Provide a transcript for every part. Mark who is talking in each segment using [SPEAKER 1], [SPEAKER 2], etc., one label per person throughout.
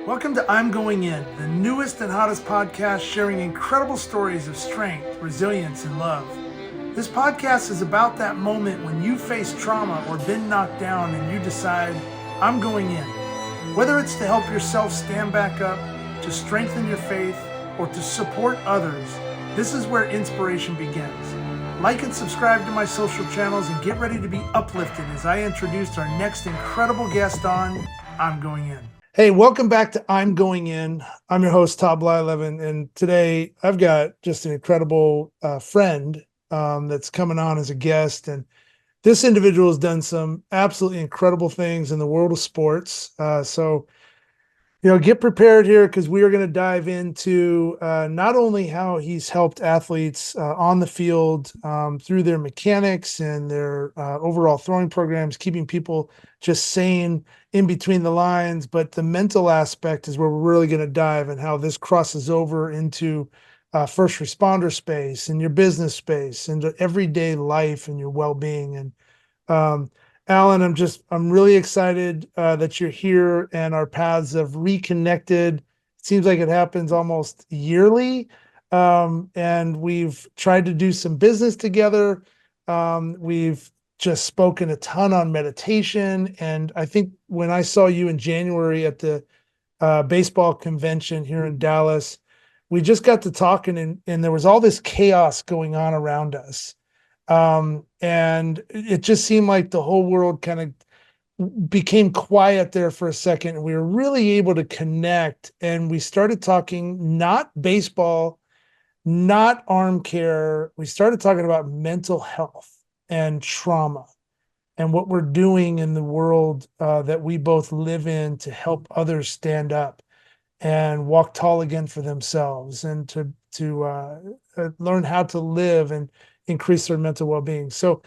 [SPEAKER 1] Welcome to I'm Going In, the newest and hottest podcast sharing incredible stories of strength, resilience, and love. This podcast is about that moment when you face trauma or been knocked down and you decide, I'm going in. Whether it's to help yourself stand back up, to strengthen your faith, or to support others, this is where inspiration begins. Like and subscribe to my social channels and get ready to be uplifted as I introduce our next incredible guest on I'm Going In. Hey, welcome back to I'm Going In. I'm your host, Todd Blyleven, and today I've got just an incredible friend that's coming on as a guest. And this individual has done some absolutely incredible things in the world of sports. Get prepared here because we are going to dive into not only how he's helped athletes on the field through their mechanics and their overall throwing programs, keeping people just sane in between the lines, but the mental aspect is where we're really going to dive and how this crosses over into first responder space and your business space and everyday life and your well-being. And Alan, I'm really excited that you're here and our paths have reconnected. It seems like it happens almost yearly. And we've tried to do some business together. We've just spoken a ton on meditation. And I think when I saw you in January at the baseball convention here in Dallas, we just got to talking and there was all this chaos going on around us. And it just seemed like the whole world kind of became quiet there for a second. And we were really able to connect and we started talking, not baseball, not arm care. We started talking about mental health and trauma and what we're doing in the world that we both live in to help others stand up and walk tall again for themselves and to learn how to live and increase their mental well-being. So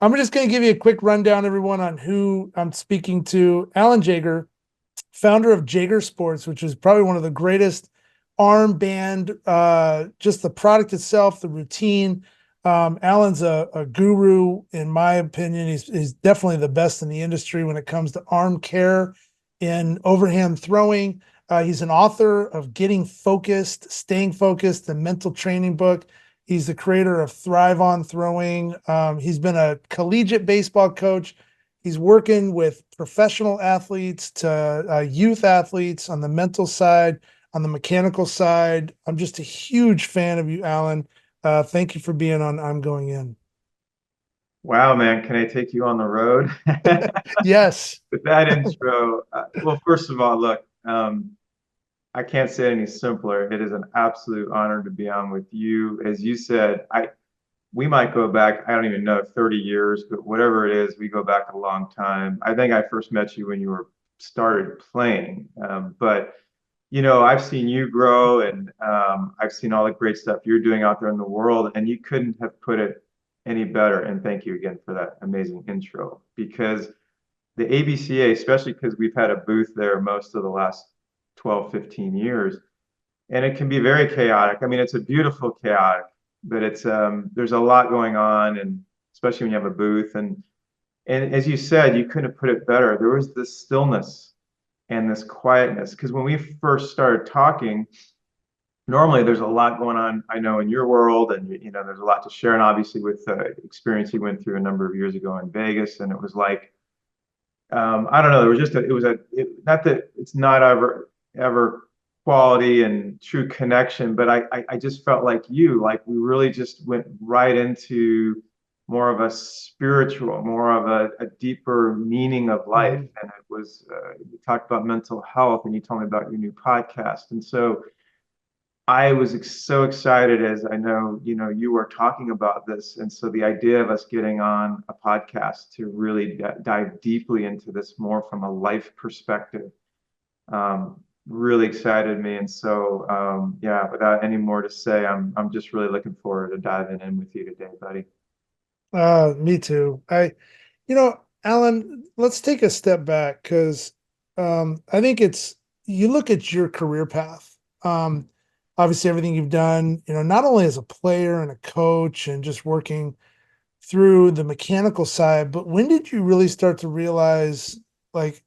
[SPEAKER 1] I'm just going to give you a quick rundown, everyone, on who I'm speaking to. Alan Jaeger, founder of Jaeger Sports, which is probably one of the greatest armband, just the product itself, the routine. Alan's a guru, in my opinion. He's definitely the best in the industry when it comes to arm care in overhand throwing. He's an author of Getting Focused, Staying Focused, the mental training book. He's the creator of Thrive on Throwing. He's been a collegiate baseball coach. He's working with professional athletes to youth athletes on the mental side, on the mechanical side. I'm just a huge fan of you, Alan. Thank you for being on I'm Going In.
[SPEAKER 2] Wow, man, can I take you on the road?
[SPEAKER 1] Yes.
[SPEAKER 2] With that intro, well, first of all, look, I can't say it any simpler. It is an absolute honor to be on with you. As you said, we might go back, I don't even know, 30 years, but whatever it is, we go back a long time. I think I first met you when you were started playing. But I've seen you grow and I've seen all the great stuff you're doing out there in the world, and you couldn't have put it any better. And thank you again for that amazing intro, because the ABCA, especially because we've had a booth there most of the last 12, 15 years, and it can be very chaotic. I mean, it's a beautiful chaotic, but it's there's a lot going on, and especially when you have a booth. And as you said, you couldn't have put it better. There was this stillness and this quietness, because when we first started talking, normally there's a lot going on, I know, in your world, and there's a lot to share, and obviously with the experience you went through a number of years ago in Vegas, and it was like, I don't know, there was just not that it's not ever quality and true connection, but I just felt like like we really just went right into more of a spiritual, more of a deeper meaning of life.
[SPEAKER 1] Mhm.
[SPEAKER 2] And it was, you talked about mental health and you told me about your new podcast. And so I was so excited, as I know, you were talking about this. And so the idea of us getting on a podcast to really dive deeply into this more from a life perspective, really excited me. And so, yeah, without any more to say, I'm just really looking forward to diving in with you today, buddy.
[SPEAKER 1] Me too. Alan, let's take a step back because I think you look at your career path. Obviously, everything you've done, not only as a player and a coach and just working through the mechanical side, but when did you really start to realize, like,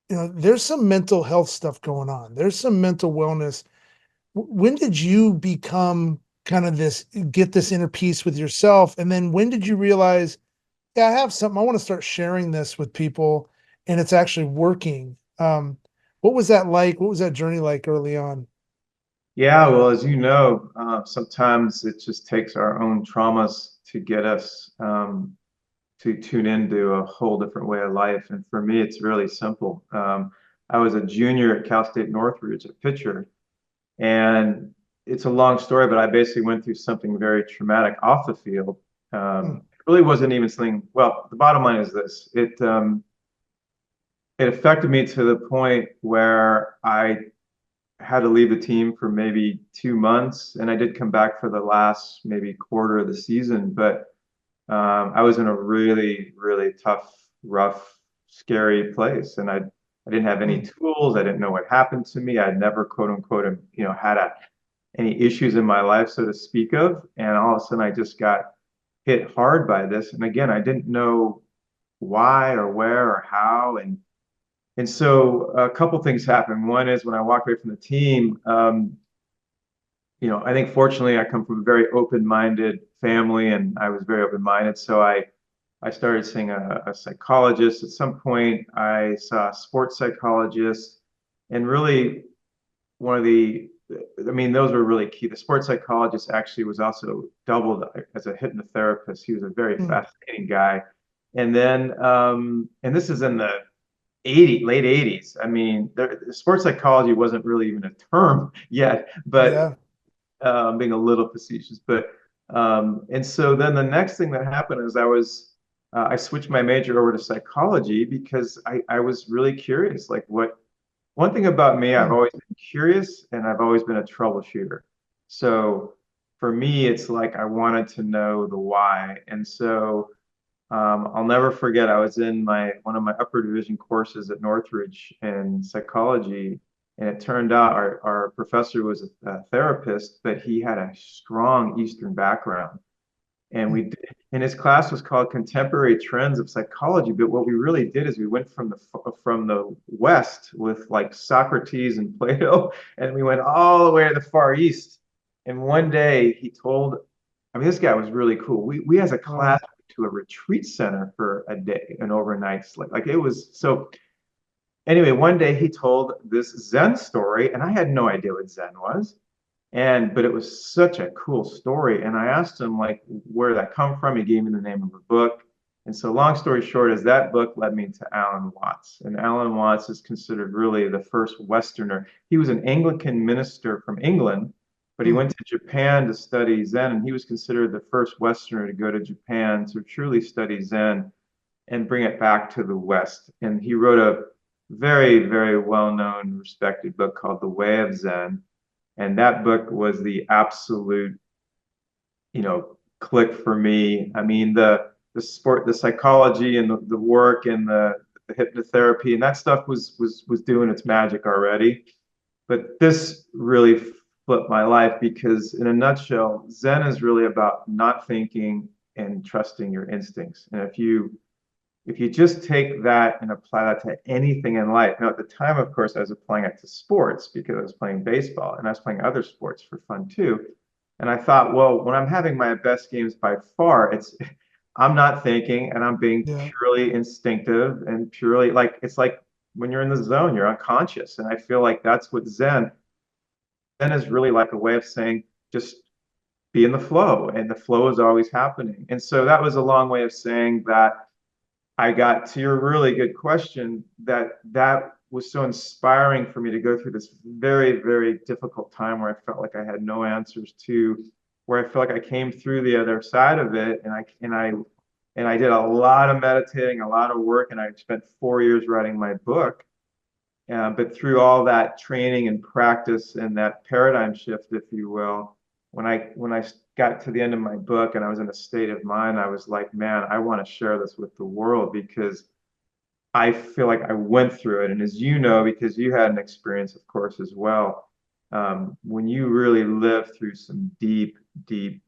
[SPEAKER 1] there's some mental health stuff going on. There's some mental wellness. When did you become kind of get this inner peace with yourself? And then when did you realize, yeah, I have something, I want to start sharing this with people and it's actually working? What was that like? What was that journey like early on?
[SPEAKER 2] Yeah, well, as you know, sometimes it just takes our own traumas to get us to tune into a whole different way of life. And for me, it's really simple. I was a junior at Cal State Northridge, a pitcher, and it's a long story, but I basically went through something very traumatic off the field.
[SPEAKER 1] Hmm.
[SPEAKER 2] It really wasn't even something, well, the bottom line is this. It affected me to the point where I had to leave the team for maybe 2 months, and I did come back for the last maybe quarter of the season. But I was in a really, really tough, rough, scary place, and I didn't have any
[SPEAKER 1] Hmm.
[SPEAKER 2] tools. I didn't know what happened to me. I'd never, quote unquote, had any issues in my life, so to speak of. And all of a sudden, I just got hit hard by this. And again, I didn't know why or where or how. And so a couple things happened. One is when I walked away from the team, I think fortunately I come from a very open-minded family and I was very open-minded. So I started seeing a psychologist. At some point, I saw a sports psychologist, and really one of the, I mean, those were really key. The sports psychologist actually was also doubled as a hypnotherapist. He was a very
[SPEAKER 1] Hmm.
[SPEAKER 2] fascinating guy. And then, and this is in the late 80s. I mean, sports psychology wasn't really even a term yet, but
[SPEAKER 1] Yeah.
[SPEAKER 2] being a little facetious. And so then the next thing that happened is I switched my major over to psychology because I was really curious. Like, one thing about me, I've
[SPEAKER 1] Hmm.
[SPEAKER 2] always been curious and I've always been a troubleshooter. So for me, it's like I wanted to know the why. And so I'll never forget, I was in my one of my upper division courses at Northridge in psychology, and it turned out our professor was a therapist, but he had a strong Eastern background. And
[SPEAKER 1] Hmm.
[SPEAKER 2] and his class was called Contemporary Trends of Psychology. But what we really did is we went from the West with like Socrates and Plato, and we went all the way to the Far East. And one day he told, I mean, this guy was really cool. We as a class
[SPEAKER 1] Wow.
[SPEAKER 2] went to a retreat center for a day, an overnight sleep. Like it was so. Anyway, one day he told this Zen story, and I had no idea what Zen was. But it was such a cool story. And I asked him like where did that come from? He gave me the name of a book. And so long story short is that book led me to Alan Watts. And Alan Watts is considered really the first Westerner. He was an Anglican minister from England, but he
[SPEAKER 1] Hmm.
[SPEAKER 2] went to Japan to study Zen, and he was considered the first Westerner to go to Japan to truly study Zen and bring it back to the West. And he wrote a very, very well-known, respected book called The Way of Zen. And that book was the absolute, click for me. I mean, the psychology and the work and the hypnotherapy and that stuff was doing its magic already. But this really flipped my life because, in a nutshell, Zen is really about not thinking and trusting your instincts. And if you just take that and apply that to anything in life. Now, at the time, of course, I was applying it to sports because I was playing baseball and I was playing other sports for fun too. And I thought, well, when I'm having my best games by far, I'm not thinking and I'm being
[SPEAKER 1] Yeah.
[SPEAKER 2] purely instinctive and purely like it's like when you're in the zone, you're unconscious. And I feel like that's what Zen is really like a way of saying just be in the flow, and the flow is always happening. And so that was a long way of saying that I got to your really good question that was so inspiring for me to go through this very, very difficult time where I felt like I had no answers to, where I felt like I came through the other side of it, and I did a lot of meditating, a lot of work, and I spent 4 years writing my book. But through all that training and practice and that paradigm shift, if you will, when I got to the end of my book and I was in a state of mind, I was like, man, I want to share this with the world because I feel like I went through it. And as you know, because you had an experience, of course, as well, when you really live through some deep, deep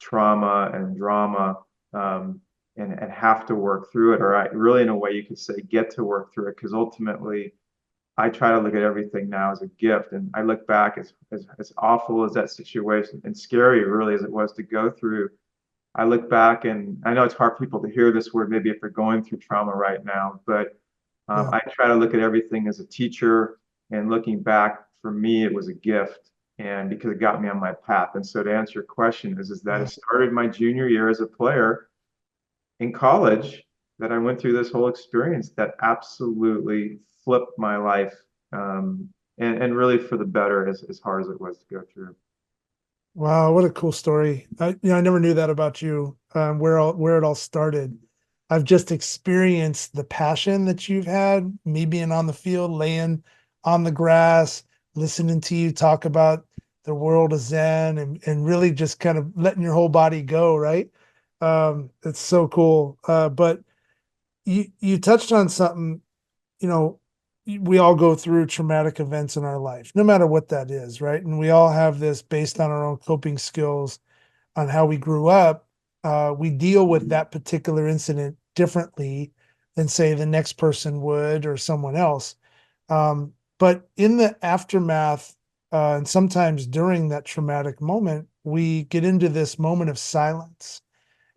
[SPEAKER 2] trauma and drama, um, and have to work through it, or I really, in a way, you could say, get to work through it, because ultimately, I try to look at everything now as a gift. And I look back, as awful as that situation and scary really as it was to go through. I look back, and I know it's hard for people to hear this word, maybe if they're going through trauma right now, but
[SPEAKER 1] Yeah.
[SPEAKER 2] I try to look at everything as a teacher. And looking back, for me, it was a gift, and because it got me on my path. And so to answer your question is that it
[SPEAKER 1] Yeah.
[SPEAKER 2] started my junior year as a player in college, that I went through this whole experience that absolutely flipped my life, and really for the better, as hard as it was to go through.
[SPEAKER 1] Wow, what a cool story. I never knew that about you, where it all started. I've just experienced the passion that you've had, me being on the field, laying on the grass, listening to you talk about the world of Zen and really just kind of letting your whole body go, right? It's so cool. But you touched on something, you know, we all go through traumatic events in our life, no matter what that is, right? And we all have this based on our own coping skills on how we grew up. We deal with that particular incident differently than, say, the next person would or someone else. But in the aftermath, and sometimes during that traumatic moment, we get into this moment of silence.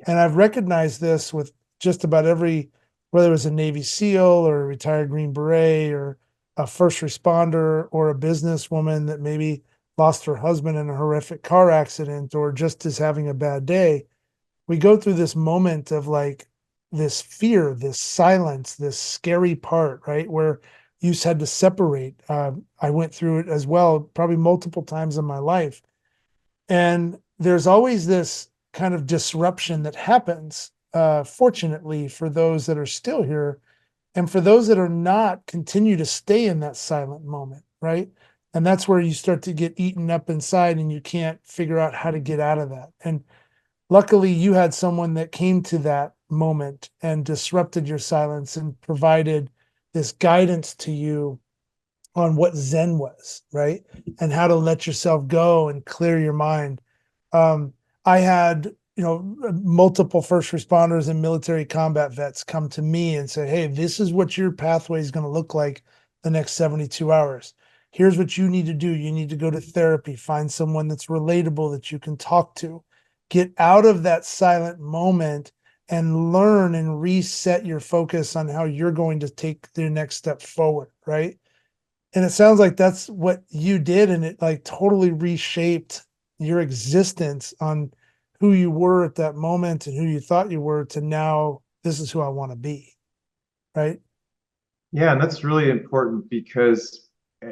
[SPEAKER 1] And I've recognized this with just about every, whether it was a Navy SEAL or a retired Green Beret or a first responder or a businesswoman that maybe lost her husband in a horrific car accident or just is having a bad day. We go through this moment of like this fear, this silence, this scary part, right? Where you just had to separate. I went through it as well, probably multiple times in my life. And there's always this kind of disruption that happens, fortunately, for those that are still here. And for those that are not, continue to stay in that silent moment, right? And that's where you start to get eaten up inside and you can't figure out how to get out of that. And luckily, you had someone that came to that moment and disrupted your silence and provided this guidance to you on what Zen was, right? And how to let yourself go and clear your mind. Um, I had, multiple first responders and military combat vets come to me and say, hey, this is what your pathway is going to look like the next 72 hours. Here's what you need to do. You need to go to therapy, find someone that's relatable that you can talk to, get out of that silent moment and learn and reset your focus on how you're going to take the next step forward, right? And it sounds like that's what you did, and it like totally reshaped your existence on who you were at that moment and who you thought you were to now, this is who I want to be, right?
[SPEAKER 2] Yeah, and that's really important, because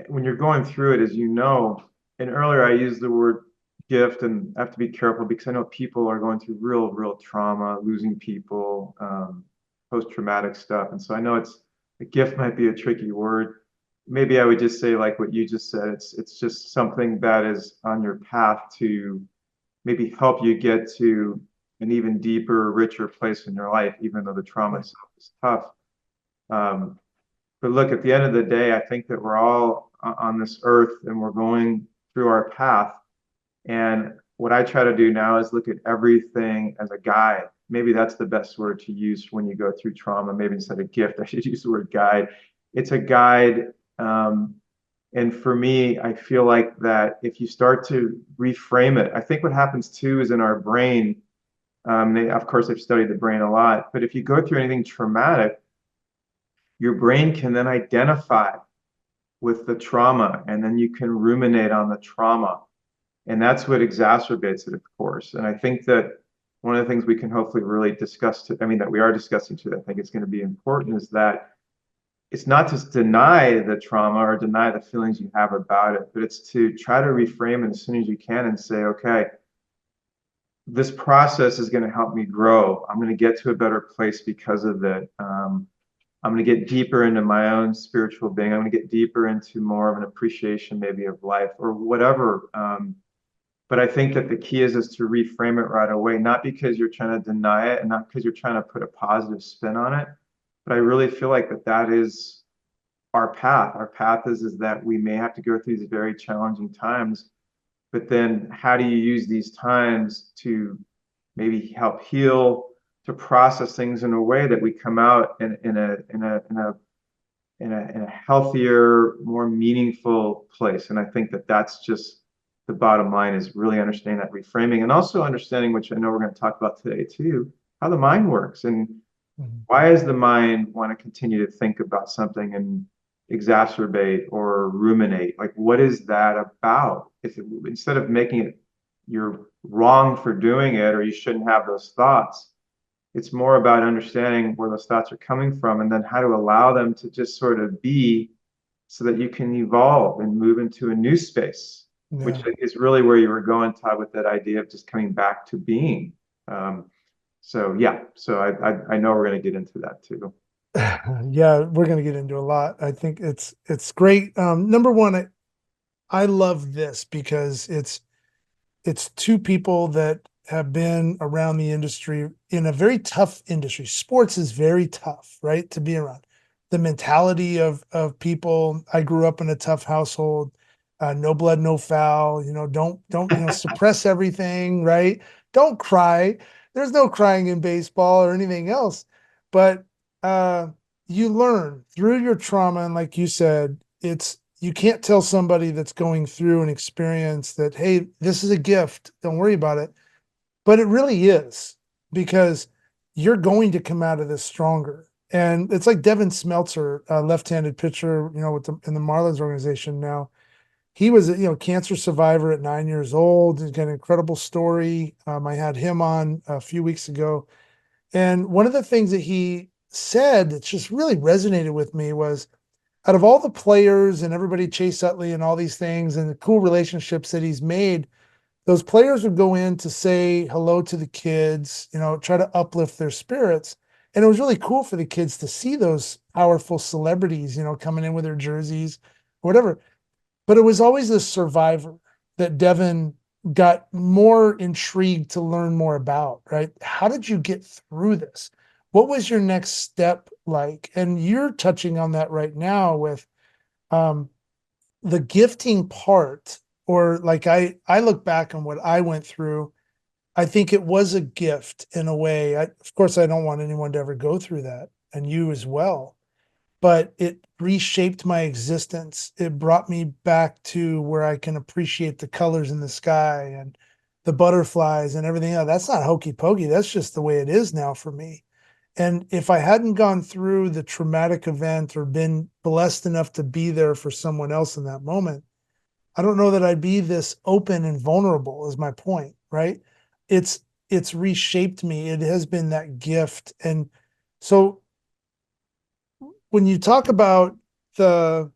[SPEAKER 2] when you're going through it, as you know, and earlier I used the word gift, and I have to be careful because I know people are going through real trauma, losing people, post-traumatic stuff. And so I know a gift might be a tricky word. Maybe I would just say, like what you just said, it's just something that is on your path to maybe help you get to an even deeper, richer place in your life, even though the trauma
[SPEAKER 1] Yeah.
[SPEAKER 2] itself is tough. Um, but look, at the end of the day, I think that we're all on this earth and we're going through our path. And what I try to do now is look at everything as a guide. Maybe that's the best word to use when you go through trauma. Maybe instead of gift, I should use the word guide. It's a guide. And for me, I feel like that if you start to reframe it, I think what happens too is in our brain, of course, I've studied the brain a lot, but if you go through anything traumatic, your brain can then identify with the trauma, and then you can ruminate on the trauma. And that's what exacerbates it, of course. And I think that one of the things we can hopefully really discuss, that we are discussing today, I think it's going to be important, is that it's not to deny the trauma or deny the feelings you have about it, but it's to try to reframe it as soon as you can and say, okay, this process is going to help me grow. I'm going to get to a better place because of it. I'm going to get deeper into my own spiritual being. I'm going to get deeper into more of an appreciation maybe of life or whatever. But I think that the key is to reframe it right away, not because you're trying to deny it and not because you're trying to put a positive spin on it. But I really feel like that is our path. Our path is that we may have to go through these very challenging times, but then how do you use these times to maybe help heal, to process things in a way that we come out in a healthier, more meaningful place. And I think that that's just the bottom line, is really understanding that reframing, and also understanding, which I know we're going to talk about today too, how the mind works, and
[SPEAKER 1] Mhm.
[SPEAKER 2] why does the mind want to continue to think about something and exacerbate or ruminate? Like, what is that about? If it, instead of making it you're wrong for doing it or you shouldn't have those thoughts, it's more about understanding where those thoughts are coming from and then how to allow them to just sort of be, so that you can evolve and move into a new space, which
[SPEAKER 1] Yeah.
[SPEAKER 2] is really where you were going, Todd, with that idea of just coming back to being. So yeah, so I know we're going to get into that too.
[SPEAKER 1] Yeah, we're going to get into a lot. I think it's great. Number one, I love this because it's two people that have been around the industry in a very tough industry. Sports is very tough, right? To be around. The mentality of people. I grew up in a tough household. No blood, no foul. Don't suppress everything, right? Don't cry. There's no crying in baseball or anything else. But uh, you learn through your trauma, and like you said, you can't tell somebody that's going through an experience that, hey, this is a gift, don't worry about it. But it really is, because you're going to come out of this stronger. And it's like Devin Smeltzer, a left-handed pitcher, in the Marlins organization now. He was a cancer survivor at 9 years old. He's got an incredible story. I had him on a few weeks ago, and one of the things that he said that just really resonated with me was, out of all the players and everybody, Chase Utley and all these things and the cool relationships that he's made, those players would go in to say hello to the kids, try to uplift their spirits. And it was really cool for the kids to see those powerful celebrities, coming in with their jerseys, or whatever. But it was always the survivor that Devin got more intrigued to learn more about, right? How did you get through this? What was your next step like? And you're touching on that right now with um, the gifting part, or like I look back on what I went through. I think it was a gift in a way. Of course, I don't want anyone to ever go through that, and you as well. But it reshaped my existence. It brought me back to where I can appreciate the colors in the sky and the butterflies and everything else. That's not hokey pokey. That's just the way it is now for me. And if I hadn't gone through the traumatic event or been blessed enough to be there for someone else in that moment, I don't know that I'd be this open and vulnerable, is my point, right? It's it's reshaped me. It has been that gift. And so when you talk about the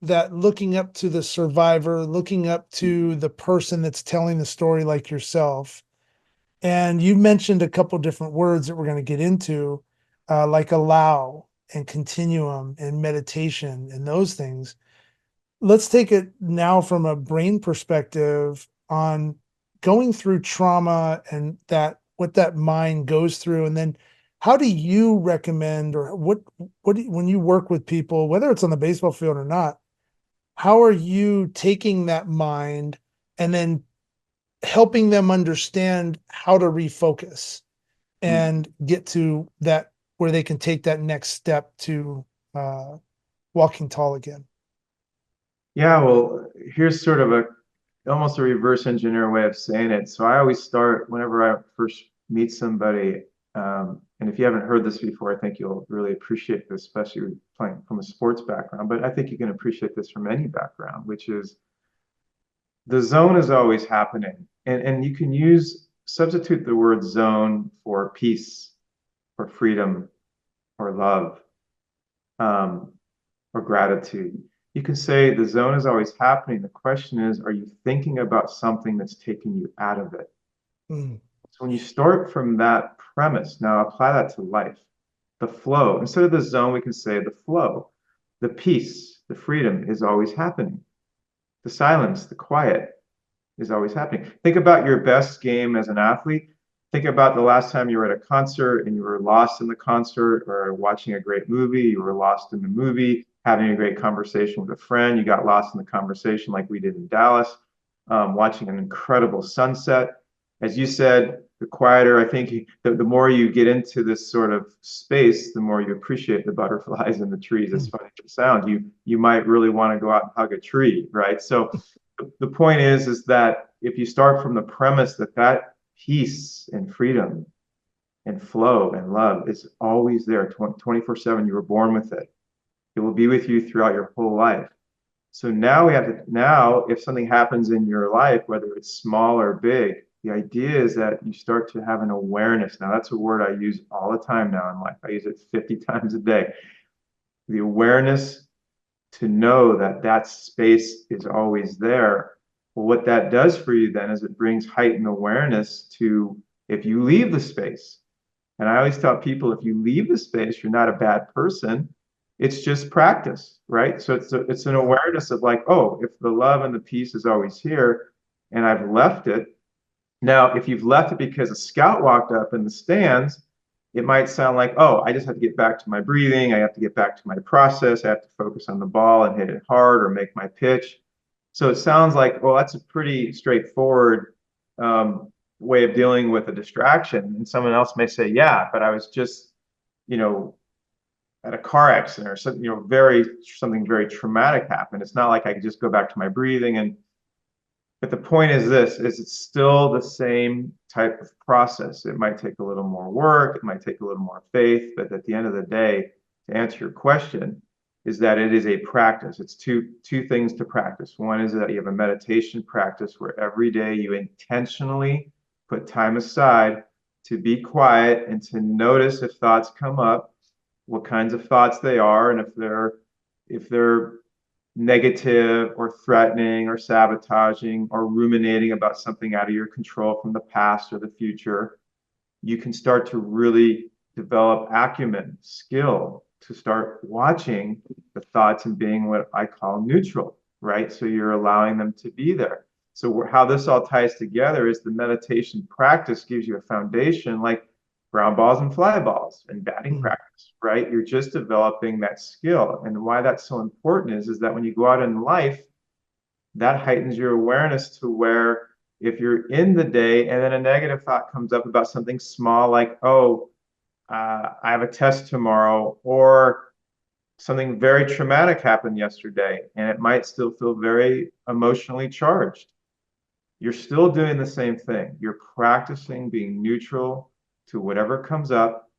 [SPEAKER 1] that looking up to the survivor, looking up to the person that's telling the story like yourself, and you mentioned a couple different words that we're going to get into, like allow and continuum and meditation and those things. Let's take it now from a brain perspective on going through trauma and that what that mind goes through. And then how do you recommend, or when you work with people, whether it's on the baseball field or not, how are you taking that mind and then helping them understand how to refocus
[SPEAKER 2] Mm.
[SPEAKER 1] and get to that where they can take that next step to uh, walking tall again?
[SPEAKER 2] Yeah, well, here's sort of a almost a reverse engineer way of saying it. So I always start whenever I first meet somebody, and if you haven't heard this before, I think you'll really appreciate this, especially playing from a sports background. But I think you can appreciate this from any background, which is the zone is always happening. And you can substitute the word zone for peace, or freedom, or love, um, or gratitude. You can say the zone is always happening. The question is, are you thinking about something that's taking you out of it?
[SPEAKER 1] Mm,
[SPEAKER 2] So when you start from that premise, now apply that to life. The flow, instead of the zone, we can say the flow. The peace, the freedom is always happening. The silence, the quiet is always happening. Think about your best game as an athlete. Think about the last time you were at a concert and you were lost in the concert, or watching a great movie, you were lost in the movie, having a great conversation with a friend, you got lost in the conversation like we did in Dallas, watching an incredible sunset. As you said, the quieter. I think the more you get into this sort of space, the more you appreciate the butterflies and the trees. As funny as it sounds, you might really want to go out and hug a tree, right? So the point is that if you start from the premise that that peace and freedom and flow and love is always there 24/7, you were born with it. It will be with you throughout your whole life. So now we have to, now if something happens in your life, whether it's small or big, the idea is that you start to have an awareness. Now that's a word I use all the time now in life. I use it 50 times a day. The awareness to know that that space is always there. Well, what that does for you then is it brings heightened awareness to if you leave the space. And I always tell people, if you leave the space, you're not a bad person. It's just practice, right? So it's an awareness of like, oh, if the love and the peace is always here and I've left it. Now, if you've left it because a scout walked up in the stands, it might sound like, oh, I just have to get back to my breathing. I have to get back to my process. I have to focus on the ball and hit it hard or make my pitch. So it sounds like, well, that's a pretty straightforward way of dealing with a distraction. And someone else may say, yeah, but I was just, you know, at a car accident or something, you know, something very traumatic happened. It's not like I could just go back to my breathing. And but the point is this, is it's still the same type of process. It might take a little more work, it might take a little more faith, but at the end of the day, to answer your question, is that it is a practice. It's two things to practice. One is that you have a meditation practice where every day you intentionally put time aside to be quiet and to notice if thoughts come up, what kinds of thoughts they are, and if they're negative or threatening or sabotaging or ruminating about something out of your control from the past or the future, you can start to really develop acumen, skill to start watching the thoughts and being what I call neutral, right? So you're allowing them to be there. So how this all ties together is the meditation practice gives you a foundation like ground balls and fly balls and batting practice, right? You're just developing that skill. And why that's so important is that when you go out in life, that heightens your awareness to where if you're in the day and then a negative thought comes up about something small like, oh, I have a test tomorrow, or something very traumatic happened yesterday, and it might still feel very emotionally charged. You're still doing the same thing. You're practicing being neutral to whatever comes up,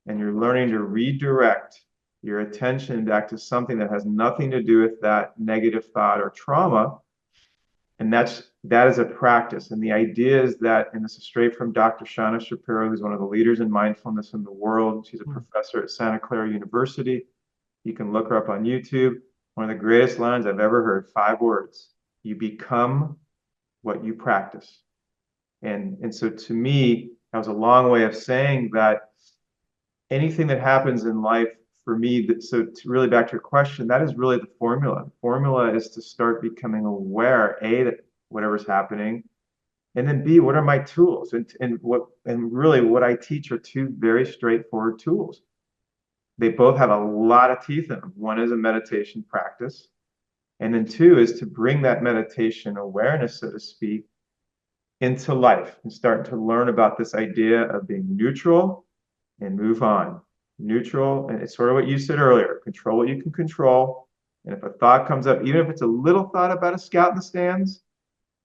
[SPEAKER 2] and you're learning to redirect your attention back to something that has nothing to do with that negative thought or trauma. And that is a practice. And the idea is that, and this is straight from Dr. Shana Shapiro, who's one of the leaders in mindfulness in the world. She's a professor at Santa Clara University. You can look her up on YouTube. One of the greatest lines I've ever heard, 5 words. You become what you practice. And so to me, that was a long way of saying that anything that happens in life for me, so to really back to your question, that is really the formula. The formula is to start becoming aware, A, that whatever's happening, and then B, what are my tools? And really what I teach are 2 very straightforward tools. They both have a lot of teeth in them. One is a meditation practice, and then 2 is to bring that meditation awareness, so to speak, into life and start to learn about this idea of being neutral and move on. Neutral, and it's sort of what you said earlier, control what you can control. And if a thought comes up, even if it's a little thought about a scout in the stands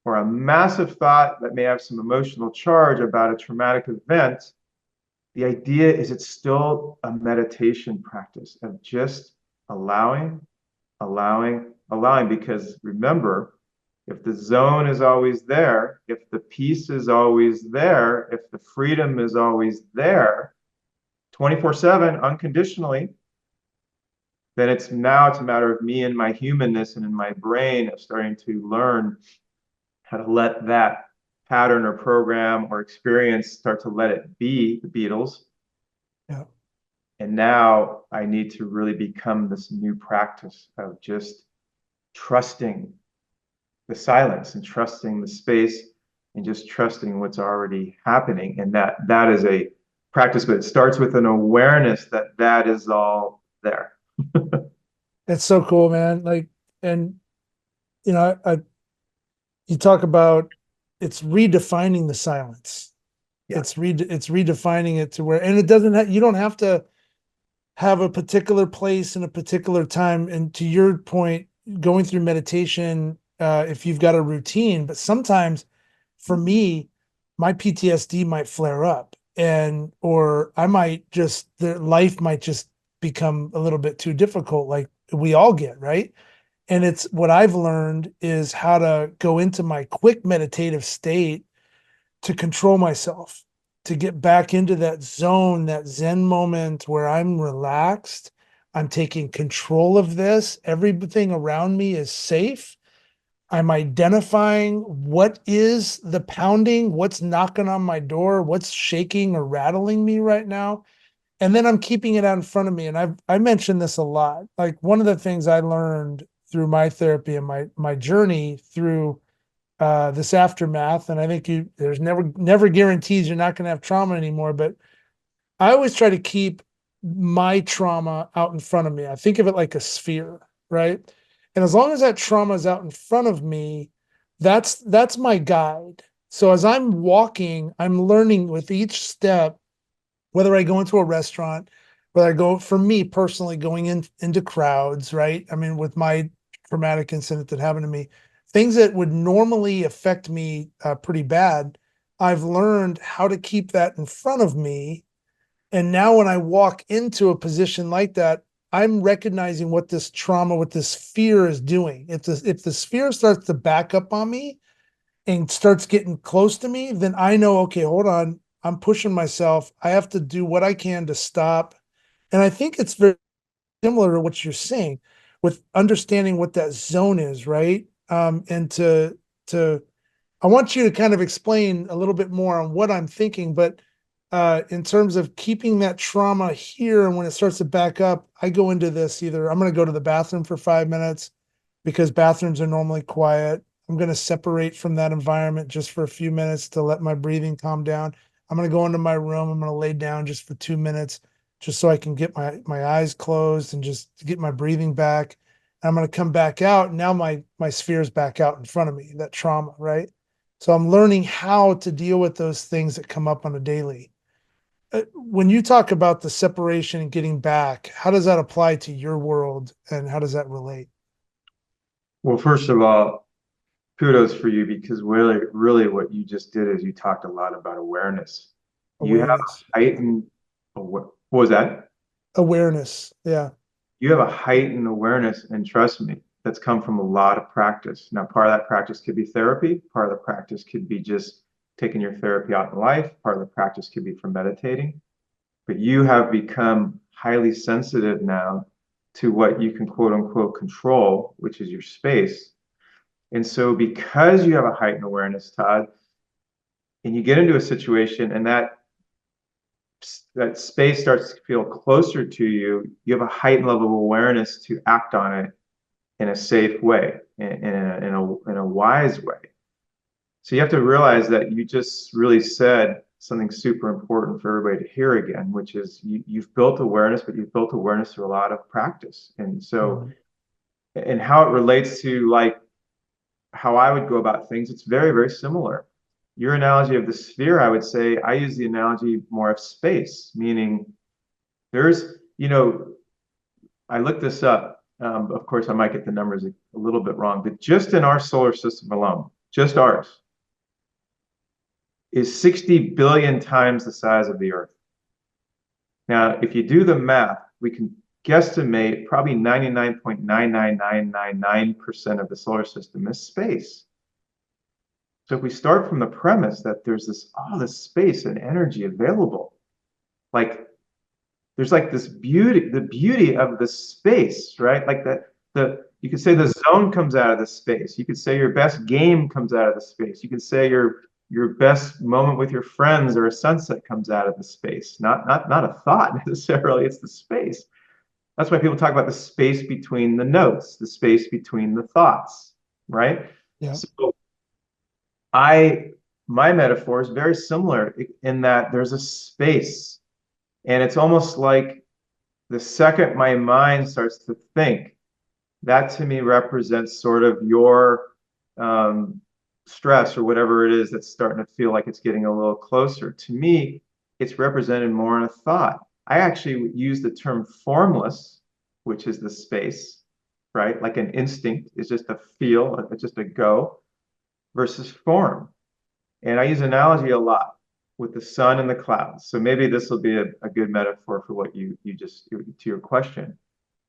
[SPEAKER 2] or a massive thought that may have some emotional charge about a traumatic event, the idea is it's still a meditation practice of just allowing, because remember, if the zone is always there, if the peace is always there, if the freedom is always there, 24/7 unconditionally, then it's a matter of me and my humanness and in my brain of starting to learn how to let that pattern or program or experience start to let it be the Beatles.
[SPEAKER 1] Yeah.
[SPEAKER 2] And now I need to really become this new practice of just trusting the silence and trusting the space and just trusting what's already happening. And that is a practice, but it starts with an awareness that that is all there.
[SPEAKER 1] That's so cool, man. Like, and you know, you talk about it's redefining the silence.
[SPEAKER 2] Yeah.
[SPEAKER 1] It's redefining it to where, and it doesn't have, you don't have to have a particular place and a particular time. And to your point, going through meditation, if you've got a routine, but sometimes for me, my PTSD might flare up, and or I might just, the life might just become a little bit too difficult, like we all get, right? And it's what I've learned is how to go into my quick meditative state to control myself, to get back into that zone, that Zen moment where I'm relaxed. I'm taking control of this. Everything around me is safe. I'm identifying what is the pounding, what's knocking on my door, what's shaking or rattling me right now. And then I'm keeping it out in front of me. And I mentioned this a lot. Like one of the things I learned through my therapy and my journey through this aftermath, and I think there's never guarantees you're not going to have trauma anymore, but I always try to keep my trauma out in front of me. I think of it like a sphere, right? And as long as that trauma is out in front of me, that's my guide. So as I'm walking, I'm learning with each step, whether I go into a restaurant, whether I go, for me personally, going into crowds, right? I mean, with my traumatic incident that happened to me, things that would normally affect me pretty bad, I've learned how to keep that in front of me. And now when I walk into a position like that, I'm recognizing what this trauma, what this fear is doing. If the fear starts to back up on me and starts getting close to me, then I know, okay, hold on, I'm pushing myself. I have to do what I can to stop. And I think it's very similar to what you're saying with understanding what that zone is, right? And to I want you to kind of explain a little bit more on what I'm thinking, but in terms of keeping that trauma here, and when it starts to back up, I go into this, either I'm going to go to the bathroom for 5 minutes because bathrooms are normally quiet. I'm going to separate from that environment just for a few minutes to let my breathing calm down. I'm going to go into my room. I'm going to lay down just for 2 minutes, just so I can get my eyes closed and just get my breathing back. And I'm going to come back out. And now my sphere is back out in front of me, that trauma, right? So I'm learning how to deal with those things that come up on a daily. When you talk about the separation and getting back, how does that apply to your world and how does that relate?
[SPEAKER 2] Well, first of all, kudos for you because really what you just did is you talked a lot about awareness. You have
[SPEAKER 1] Awareness.
[SPEAKER 2] heightened, what was that?
[SPEAKER 1] Awareness. Yeah.
[SPEAKER 2] You have a heightened awareness, and trust me, that's come from a lot of practice. Now, part of that practice could be therapy, part of the practice could be just taking your therapy out in life, part of the practice could be from meditating. But you have become highly sensitive now to what you can quote unquote control, which is your space. And so, because you have a heightened awareness, Todd, and you get into a situation and that space starts to feel closer to you, you have a heightened level of awareness to act on it in a safe way, in a wise way. So you have to realize that you just really said something super important for everybody to hear again, which is you've built awareness, but you've built awareness through a lot of practice. And so,
[SPEAKER 1] Mhm.
[SPEAKER 2] and how it relates to like how I would go about things, it's very, very similar. Your analogy of the sphere, I would say, I use the analogy more of space, meaning there's, I looked this up. Of course, I might get the numbers a little bit wrong, but just in our solar system alone, just ours, is 60 billion times the size of the Earth. Now, if you do the math, we can guesstimate probably 99.99999% of the solar system is space. So if we start from the premise that there's this space and energy available, like there's like this beauty, the beauty of the space, right? Like you could say the zone comes out of the space. You could say your best game comes out of the space. You could say your best moment with your friends or a sunset comes out of the space. Not a thought necessarily, it's the space. That's why people talk about the space between the notes, the space between the thoughts, right?
[SPEAKER 1] Yeah.
[SPEAKER 2] So I my metaphor is very similar in that there's a space, and it's almost like the second my mind starts to think, that to me represents sort of your um, stress or whatever it is that's starting to feel like it's getting a little closer. To me, it's represented more in a thought. I actually use the term formless, which is the space, right? Like an instinct is just a feel, it's just a go, versus form. And I use analogy a lot with the sun and the clouds. So maybe this will be a good metaphor for what you just to your question.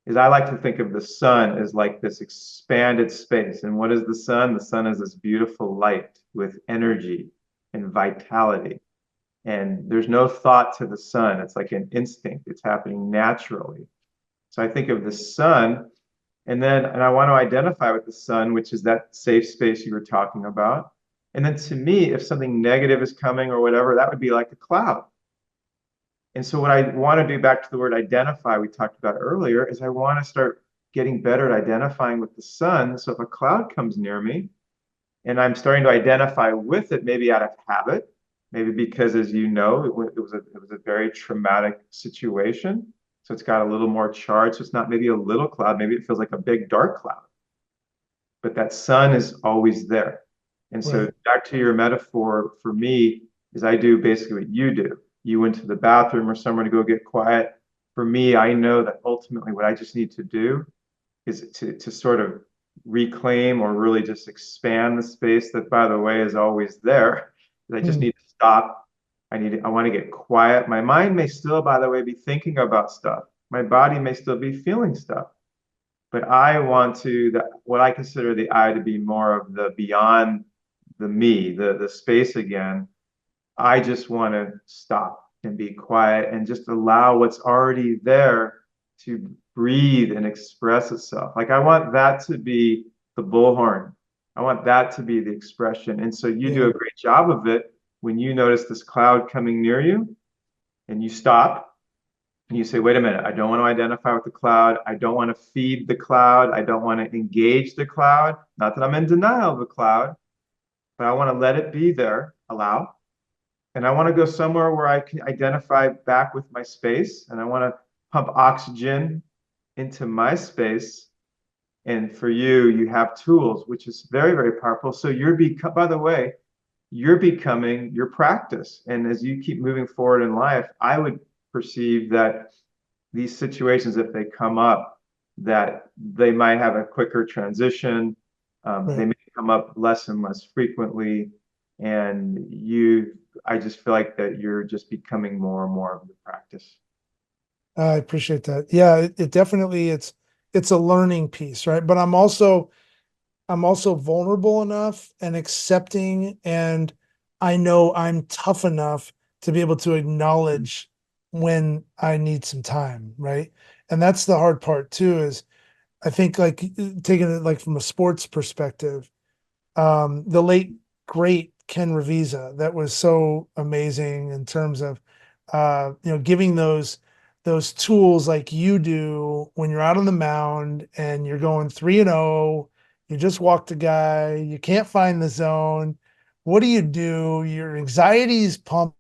[SPEAKER 2] Is I like to think of the sun as like this expanded space. And what is the sun? The sun is this beautiful light with energy and vitality. And there's no thought to the sun. It's like an instinct. It's happening naturally. So I think of the sun, and I want to identify with the sun, which is that safe space you were talking about. And then to me, if something negative is coming or whatever, that would be like a cloud. And so what I want to do, back to the word identify we talked about earlier, is I want to start getting better at identifying with the sun. So if a cloud comes near me and I'm starting to identify with it, maybe out of habit, maybe because, as you know, it was a very traumatic situation. So it's got a little more charge. So it's not maybe a little cloud, maybe it feels like a big dark cloud. But that sun is always there. And so
[SPEAKER 1] Right.
[SPEAKER 2] back to your metaphor, for me, is I do basically what you do. You went to the bathroom or somewhere to go get quiet. For me, I know that ultimately what I just need to do is to sort of reclaim or really just expand the space that, by the way, is always there. I just
[SPEAKER 1] Hmm.
[SPEAKER 2] need to stop. I want to get quiet. My mind may still, by the way, be thinking about stuff. My body may still be feeling stuff. But I want what I consider the I to be more of the beyond the me, the space again. I just want to stop and be quiet and just allow what's already there to breathe and express itself. Like I want that to be the bullhorn. I want that to be the expression. And so you do
[SPEAKER 1] Yeah.
[SPEAKER 2] a great job of it when you notice this cloud coming near you and you stop and you say, wait a minute, I don't want to identify with the cloud. I don't want to feed the cloud. I don't want to engage the cloud. Not that I'm in denial of the cloud, but I want to let it be there, allow. And I want to go somewhere where I can identify back with my space. And I want to pump oxygen into my space. And for you, you have tools, which is very, very powerful. So by the way, you're becoming your practice. And as you keep moving forward in life, I would perceive that these situations, if they come up, that they might have a quicker transition. They
[SPEAKER 1] Right.
[SPEAKER 2] may come up less and less frequently. And I just feel like that you're just becoming more and more of the practice.
[SPEAKER 1] I appreciate that. Yeah, it definitely it's a learning piece, right? But I'm also vulnerable enough and accepting, and I know I'm tough enough to be able to acknowledge when I need some time, right? And that's the hard part too, is I think like taking it like from a sports perspective, the late great Ken Revisa, that was so amazing in terms of giving those tools like you do when you're out on the mound and you're going 3-0, you just walked a guy, you can't find the zone. What do? Your anxiety's pumping,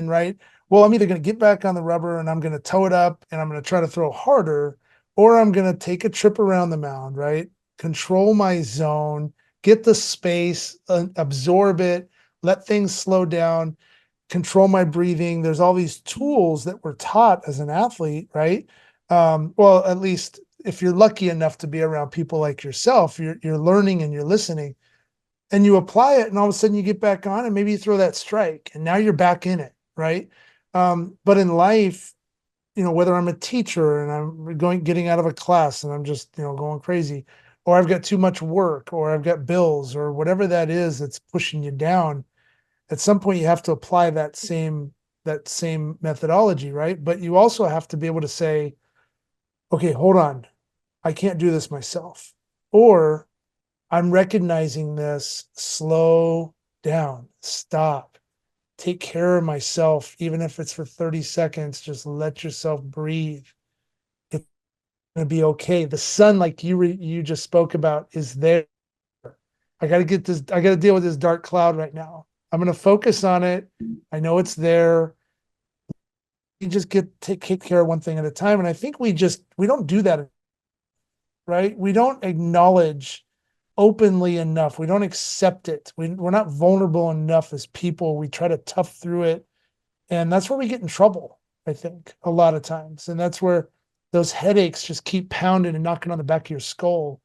[SPEAKER 1] right? Well, I'm either going to get back on the rubber and I'm going to toe it up and I'm going to try to throw harder, or I'm going to take a trip around the mound, right? Control my zone, get the space, absorb it, let things slow down, control my breathing. There's all these tools that we're taught as an athlete, right? Well, at least if you're lucky enough to be around people like yourself, you're learning and you're listening and you apply it, and all of a sudden you get back on and maybe you throw that strike and now you're back in it, right? But in life, whether I'm a teacher and I'm getting out of a class and I'm just, going crazy, or I've got too much work, or I've got bills, or whatever that is that's pushing you down, at some point you have to apply that same methodology, right? But you also have to be able to say, okay, hold on, I can't do this myself. Or I'm recognizing this, slow down, stop, take care of myself, even if it's for 30 seconds, just let yourself breathe. It's going to be okay. The sun, like you just spoke about, is there. I got to deal with this dark cloud right now. I'm going to focus on it. I know it's there. You just take care of one thing at a time. And I think we don't do that, right? We don't acknowledge openly enough. We don't accept it. We're not vulnerable enough as people. We try to tough through it. And that's where we get in trouble, I think, a lot of times. And that's where those headaches just keep pounding and knocking on the back of your skull.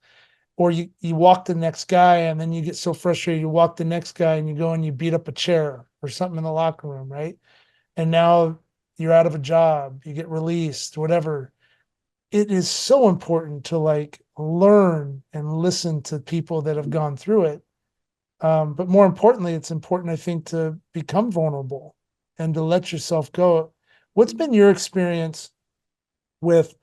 [SPEAKER 1] Or you walk the next guy and then you get so frustrated, you walk the next guy and you go and you beat up a chair or something in the locker room, right? And now you're out of a job, you get released, whatever. It is so important to like learn and listen to people that have gone through it. But more importantly, it's important, I think, to become vulnerable and to let yourself go. What's been your experience with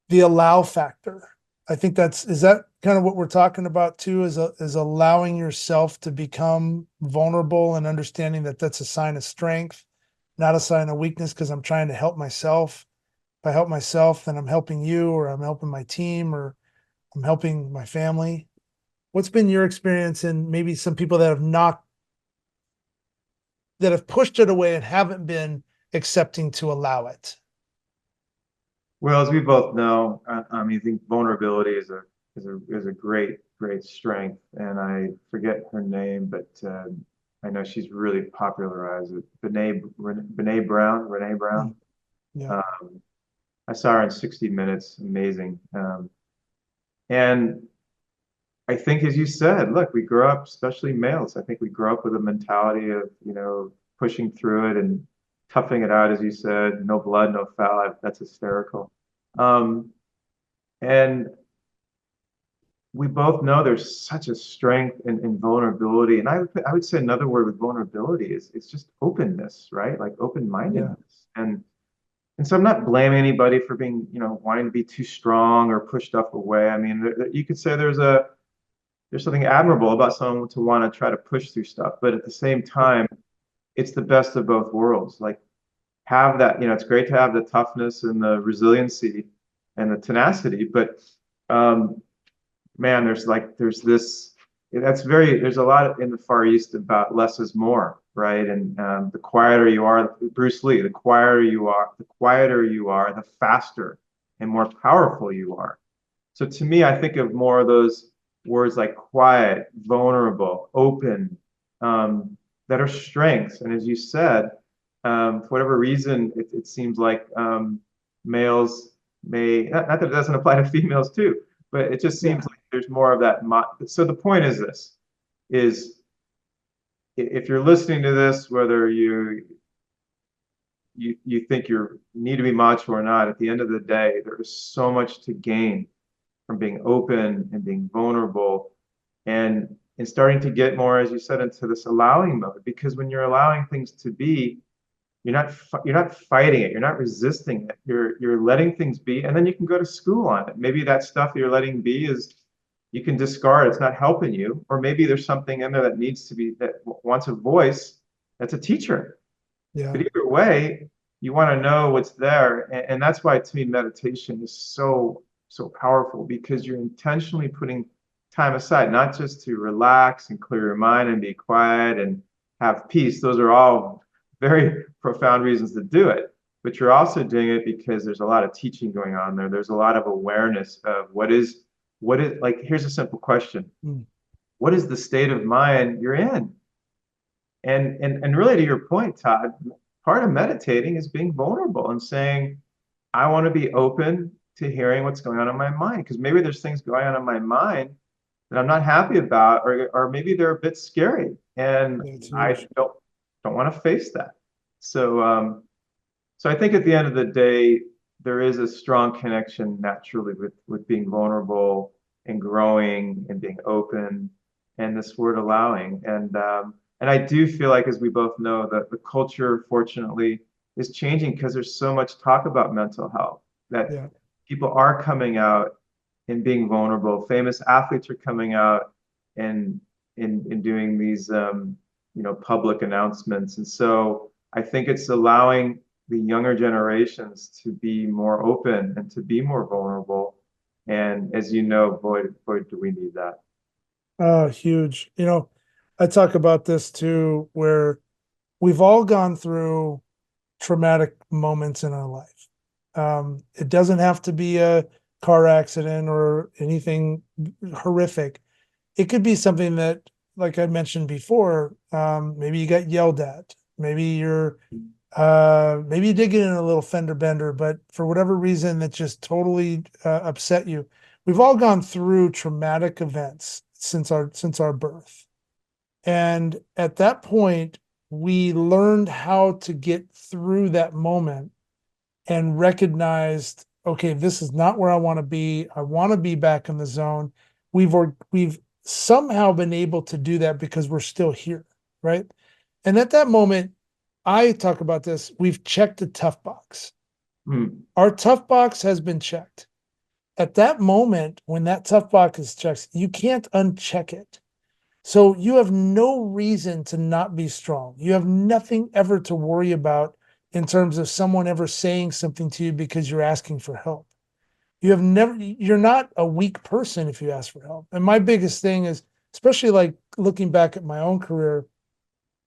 [SPEAKER 1] the allow factor? I think is that kind of what we're talking about too, is allowing yourself to become vulnerable and understanding that that's a sign of strength, not a sign of weakness, because I'm trying to help myself. If I help myself, then I'm helping you, or I'm helping my team, or I'm helping my family. What's been your experience and maybe some people that have pushed it away and haven't been accepting to allow it?
[SPEAKER 2] Well, as we both know, I mean, I think vulnerability is a great strength, and I forget her name, but I know she's really popularized it. Brene Brown.
[SPEAKER 1] Mm, yeah,
[SPEAKER 2] Um, I saw her in 60 Minutes, amazing. And I think, as you said, look, we grow up, especially males. I think we grow up with a mentality of, pushing through it and toughing it out, as you said, no blood, no foul. That's hysterical. Um, and we both know there's such a strength in vulnerability. And I would say another word with vulnerability is it's just openness, right? Like
[SPEAKER 1] yeah,
[SPEAKER 2] open-mindedness. And so I'm not blaming anybody for being, wanting to be too strong or push stuff away. I mean, you could say there's something admirable about someone to want to try to push through stuff, but at the same
[SPEAKER 1] yeah,
[SPEAKER 2] time, it's the best of both worlds. Like have that, it's great to have the toughness and the resiliency and the tenacity, but um, man, there's a lot in the Far East about less is more, right? And the quieter you are, Bruce Lee, the quieter you are, the faster and more powerful you are. So to me, I think of more of those words like quiet, vulnerable, open, that are strengths. And as you said, for whatever reason, it seems like males not that it doesn't apply to females too, but it just
[SPEAKER 1] yeah,
[SPEAKER 2] seems like there's more of that. So the point is this, is if you're listening to this, whether you think you need to be macho or not, at the end of the day, there is so much to gain from being open and being vulnerable and starting to get more, as you said, into this allowing mode. Because when you're allowing things to be, you're not fighting it, you're not resisting it. You're letting things be, and then you can go to school on it. Maybe that stuff you're letting be is you can discard. It's not helping you, or maybe there's something in there that needs to be that wants a voice. That's a teacher.
[SPEAKER 1] yeah,
[SPEAKER 2] But either way, you want to know what's there. And that's why to me meditation is so powerful, because you're intentionally putting time aside, not just to relax and clear your mind and be quiet and have peace. Those are all very profound reasons to do it. But you're also doing it because there's a lot of teaching going on there. There's a lot of awareness of what is like, here's a simple question.
[SPEAKER 1] mm,
[SPEAKER 2] What is the state of mind you're in? And really, to your point, Todd, part of meditating is being vulnerable and saying, I want to be open to hearing what's going on in my mind, because maybe there's things going on in my mind that I'm not happy about, or maybe they're a bit scary, and
[SPEAKER 1] that's
[SPEAKER 2] I
[SPEAKER 1] huge.
[SPEAKER 2] don't want to face that. So I think at the end of the day, there is a strong connection naturally with being vulnerable and growing and being open, and this word allowing. And I do feel like, as we both know, that the culture, fortunately, is changing because there's so much talk about mental health that
[SPEAKER 1] Yeah,
[SPEAKER 2] people are coming out and being vulnerable. Famous athletes are coming out and in doing these public announcements. And so I think it's allowing the younger generations to be more open and to be more vulnerable. And as you know, boy, do we need that.
[SPEAKER 1] oh, huge. I talk about this too, where we've all gone through traumatic moments in our life. It doesn't have to be a car accident or anything horrific. it could be something that, like I mentioned before, maybe you got yelled at, maybe maybe you did get in a little fender bender, but for whatever reason that just totally upset you. We've all gone through traumatic events since our birth. And at that point, we learned how to get through that moment and recognized, okay, this is not where I want to be. I want to be back in the zone. We've somehow been able to do that because we're still here, right? And at that moment, I talk about this. We've checked the tough box.
[SPEAKER 2] Mm.
[SPEAKER 1] Our tough box has been checked. At that moment, when that tough box is checked, you can't uncheck it. So you have no reason to not be strong. You have nothing ever to worry about in terms of someone ever saying something to you because you're asking for help. You're not a weak person if you ask for help. And my biggest thing is, especially like looking back at my own career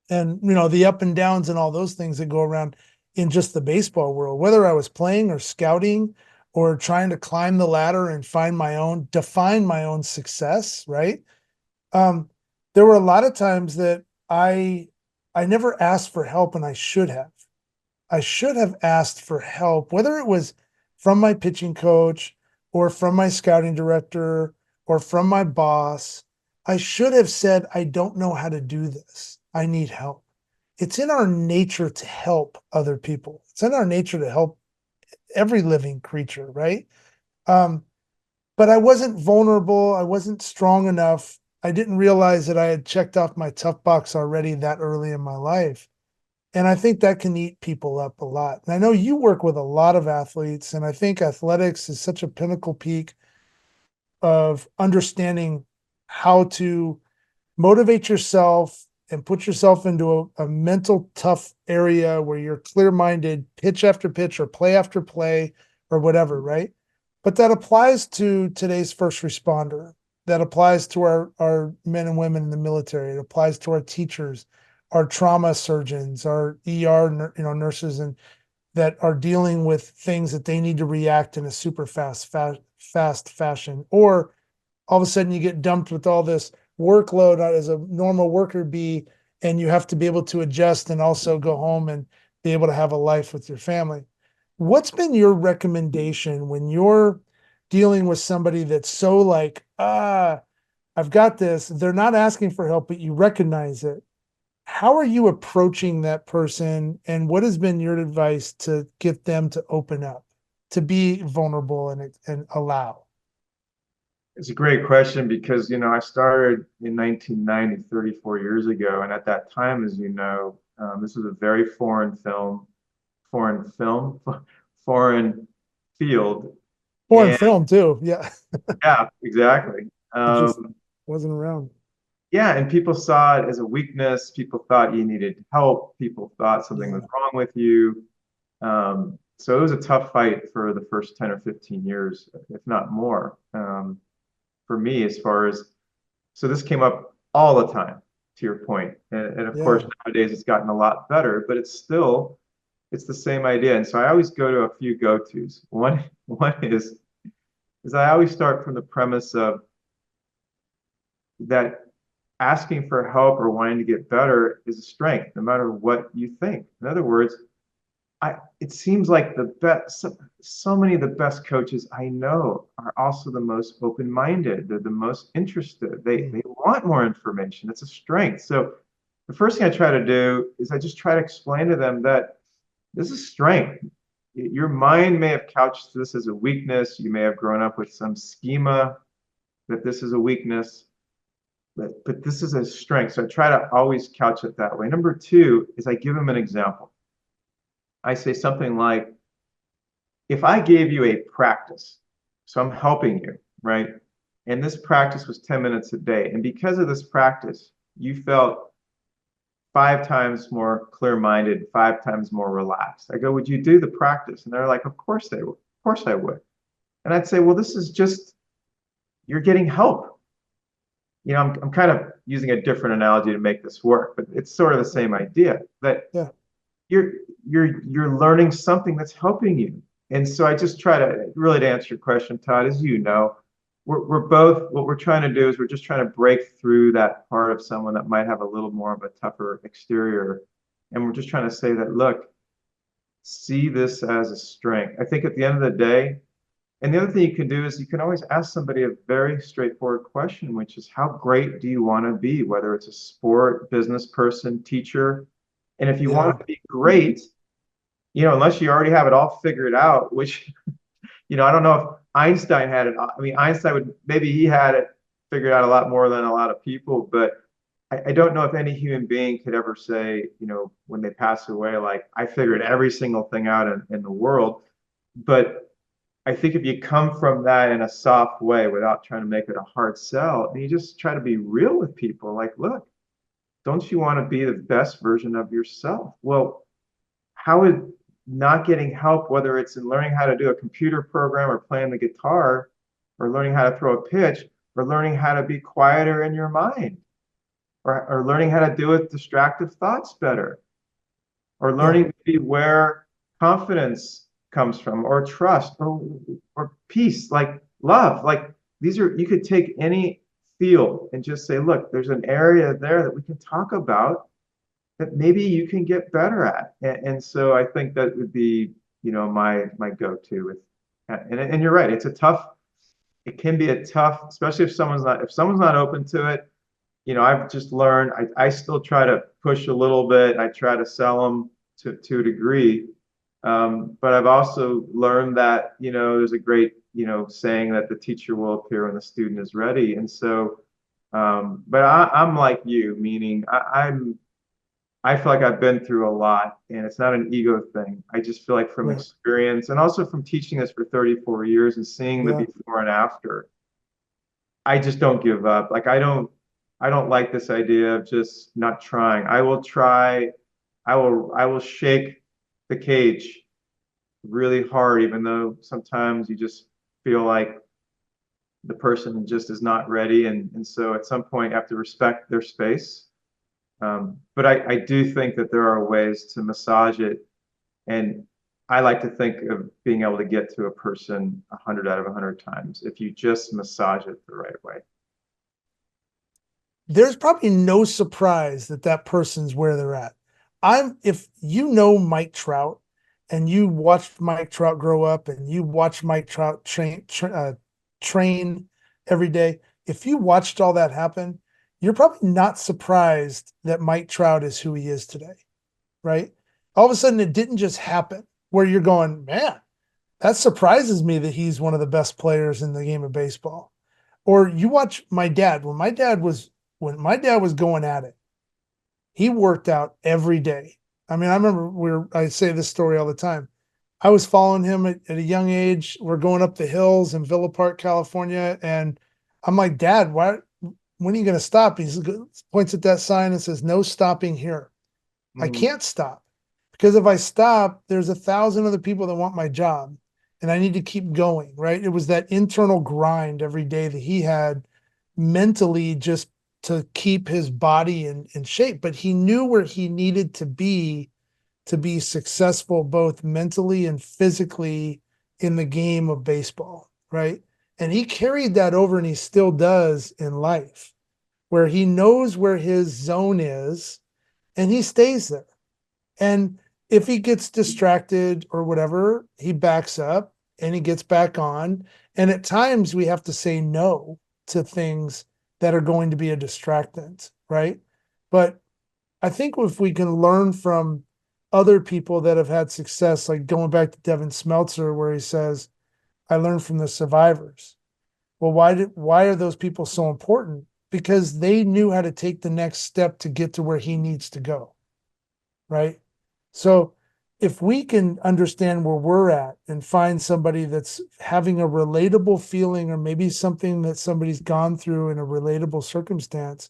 [SPEAKER 1] and, the up and downs and all those things that go around in just the baseball world, whether I was playing or scouting or trying to climb the ladder and define my own success, right? Um, there were a lot of times that I never asked for help and I should have. I should have asked for help, whether it was from my pitching coach or from my scouting director or from my boss. I should have said, I don't know how to do this. I need help. It's in our nature to help other people. It's in our nature to help every living creature, right? Um, but I wasn't vulnerable. I wasn't strong enough. I didn't realize that I had checked off my tough box already that early in my life. And I think that can eat people up a lot. And I know you work with a lot of athletes, and I think athletics is such a pinnacle peak of understanding how to motivate yourself and put yourself into a mental tough area where you're clear-minded pitch after pitch or play after play or whatever, right? But that applies to today's first responder. That applies to our men and women in the military. It applies to our teachers, our trauma surgeons, our ER, nurses, and that are dealing with things that they need to react in a super fast fashion. Or all of a sudden you get dumped with all this workload as a normal worker bee, and you have to be able to adjust and also go home and be able to have a life with your family. What's been your recommendation when you're dealing with somebody that's so like, I've got this, they're not asking for help, but you recognize it? How are you approaching that person, and what has been your advice to get them to open up, to be vulnerable and allow?
[SPEAKER 2] It's a great question because, I started in 1990, 34 years ago. And at that time, as you know, this was a very foreign film, foreign field.
[SPEAKER 1] Foreign
[SPEAKER 2] And
[SPEAKER 1] film too. Yeah.
[SPEAKER 2] yeah, exactly.
[SPEAKER 1] It just
[SPEAKER 2] Um,
[SPEAKER 1] wasn't around.
[SPEAKER 2] yeah, and people saw it as a weakness. People thought you needed help. People thought something was
[SPEAKER 1] Yeah.
[SPEAKER 2] wrong with you. So it was a tough fight for the first 10 or 15 years, if not more, for me, as far as, so this came up all the time, to your point. And of course,
[SPEAKER 1] Yeah.
[SPEAKER 2] nowadays it's gotten a lot better, but it's the same idea. And so I always go to a few go-tos. One is I always start from the premise of that asking for help or wanting to get better is a strength, no matter what you think. In other words, it seems like the best, so many of the best coaches I know are also the most open-minded. They're the most interested.
[SPEAKER 1] Mm.
[SPEAKER 2] They want more information. It's a strength. So the first thing I try to do is I just try to explain to them that this is strength. Your mind may have couched this as a weakness. You may have grown up with some schema that this is a weakness, but this is a strength. So I try to always couch it that way. Number two is I give them an example. I say something like, if I gave you a practice, so I'm helping you, right? And this practice was 10 minutes a day. And because of this practice, you felt 5 times more clear-minded, 5 times more relaxed. I go, would you do the practice? And they're like, of course they would. Of course I would. And I'd say, well, this is just, you're getting help. I'm kind of using a different analogy to make this work, but it's sort of the same idea that
[SPEAKER 1] Yeah.
[SPEAKER 2] you're you're learning something that's helping you. And so I just try to really, to answer your question, Todd, as you know, we're both, what we're trying to do is we're just trying to break through that part of someone that might have a little more of a tougher exterior. And we're just trying to say that, look, see this as a strength. I think at the end of the day, and the other thing you can do is you can always ask somebody a very straightforward question, which is how great do you want to be, whether it's a sport, business person, teacher. And if you want
[SPEAKER 1] Yeah.
[SPEAKER 2] to be great, unless you already have it all figured out, which, I don't know if Einstein had it. I mean, Einstein would, maybe he had it figured out a lot more than a lot of people, but I don't know if any human being could ever say, when they pass away, like, I figured every single thing out in the world. But I think if you come from that in a soft way without trying to make it a hard sell, and you just try to be real with people, like, look, don't you want to be the best version of yourself? Well, how is not getting help, whether it's in learning how to do a computer program or playing the guitar or learning how to throw a pitch or learning how to be quieter in your mind or learning how to deal with distractive thoughts better or
[SPEAKER 1] Yeah.
[SPEAKER 2] learning maybe where confidence comes from or trust or peace, like love. Like these are, you could take any field and just say, look, there's an area there that we can talk about that maybe you can get better at. And so I think that would be, my go-to with, and you're right, it can be a tough, especially if someone's not open to it. I've just learned, I still try to push a little bit. I try to sell them to a degree. But I've also learned that, there's a great, saying that the teacher will appear when the student is ready. And so, but I'm like you, meaning I feel like I've been through a lot and it's not an ego thing. I just feel like from
[SPEAKER 1] Right.
[SPEAKER 2] experience and also from teaching this for 34 years and seeing the
[SPEAKER 1] Yeah.
[SPEAKER 2] before and after, I just don't give up. Like I don't like this idea of just not trying. I will try. I will shake the cage really hard, even though sometimes you just feel like the person just is not ready. And so at some point you have to respect their space. But I do think that there are ways to massage it. And I like to think of being able to get to a person 100 out of 100 times if you just massage it the right way.
[SPEAKER 1] There's probably no surprise that that person's where they're at. If you know Mike Trout and you watched Mike Trout grow up and you watch Mike Trout train every day, if you watched all that happen, you're probably not surprised that Mike Trout is who he is today, right? All of a sudden, it didn't just happen where you're going, man, that surprises me that he's one of the best players in the game of baseball. Or you watch my dad. When my dad was going at it, he worked out every day. I mean, I remember I say this story all the time. I was following him at a young age. We're going up the hills in Villa Park, California, and I'm like, Dad, when are you going to stop? He points at that sign and says, no stopping here. I
[SPEAKER 2] Mm,
[SPEAKER 1] can't stop because if I stop, there's 1,000 other people that want my job and I need to keep going, right? It was that internal grind every day that he had mentally just to keep his body in shape, but he knew where he needed to be successful both mentally and physically in the game of baseball, right? And he carried that over and he still does in life, where he knows where his zone is and he stays there. And if he gets distracted or whatever, he backs up and he gets back on. And at times we have to say no to things that are going to be a distractant, right? But I think if we can learn from other people that have had success, like going back to Devin Smeltzer, where he says, I learned from the survivors. Well, why are those people so important? Because they knew how to take the next step to get to where he needs to go, right? So if we can understand where we're at and find somebody that's having a relatable feeling or maybe something that somebody's gone through in a relatable circumstance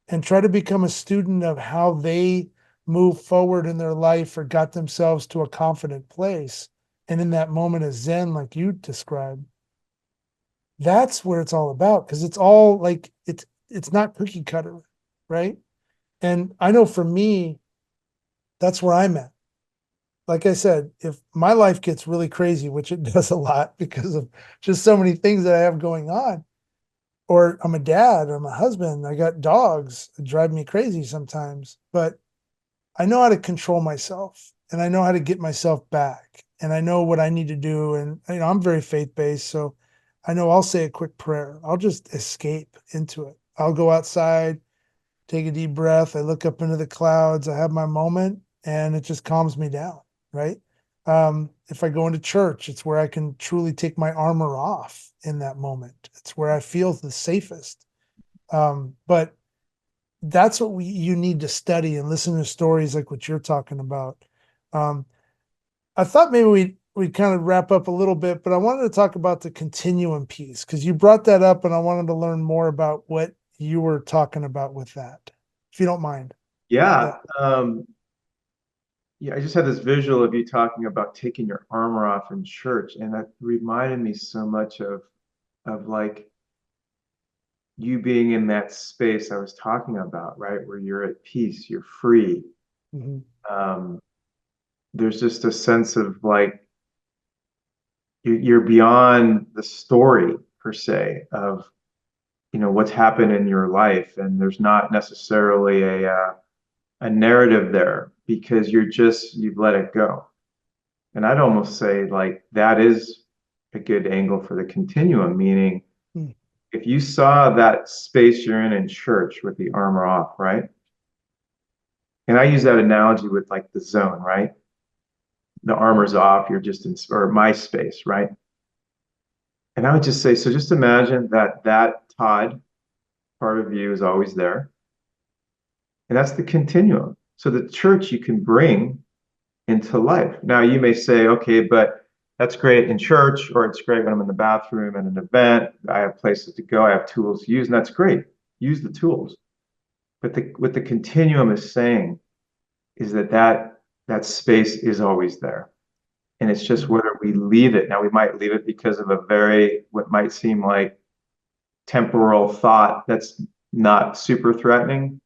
[SPEAKER 1] and try to become a student of how they move forward in their life or got themselves to a confident place. And in that moment of Zen, like you described, that's where it's all about. Cause it's all like, it's not cookie cutter, right? And I know for me, that's where I'm at. like I said, if my life gets really crazy, which it does a lot because of just so many things that I have going on, or I'm a dad, I'm a husband, I got dogs that drive me crazy sometimes, but I know how to control myself and I know how to get myself back and I know what I need to do. And, I'm very faith based. So I know I'll say a quick prayer. I'll just escape into it. I'll go outside, take a deep breath. I look up into the clouds. I have my moment and it just calms me down. Right. If I go into church, it's where I can truly take my armor off in that moment. It's where I feel the safest. But that's what you need to study and listen to stories like what you're talking about. Um, I thought maybe we kind of wrap up a little bit, but I wanted to talk about the continuum piece because you brought that up, and I wanted to learn more about what you were talking about with that, if you don't mind. Yeah.
[SPEAKER 2] Yeah. Yeah, I just had this visual of you talking about taking your armor off in church, and that reminded me so much of like you being in that space I was talking about, right? Where you're at peace, you're free.
[SPEAKER 1] Mhm.
[SPEAKER 2] Um, there's just a sense of like you're beyond the story per se of what's happened in your life, and there's not necessarily a narrative there because you've let it go. And I'd almost say like that is a good angle for the continuum, meaning
[SPEAKER 1] Mm.
[SPEAKER 2] if you saw that space you're in church with the armor off, right? And I use that analogy with like the zone, right? The armor's off, you're just in, or my space, right? And I would just say, so just imagine that Todd part of you is always there. And that's the continuum. So the church you can bring into life. Now you may say, okay, but that's great in church, or it's great when I'm in the bathroom at an event. I have places to go, I have tools to use, and that's great. Use the tools. But what the continuum is saying is that space is always there. And it's just
[SPEAKER 1] Mm.
[SPEAKER 2] whether we leave it. Now we might leave it because of a very what might seem like temporal thought that's not super threatening,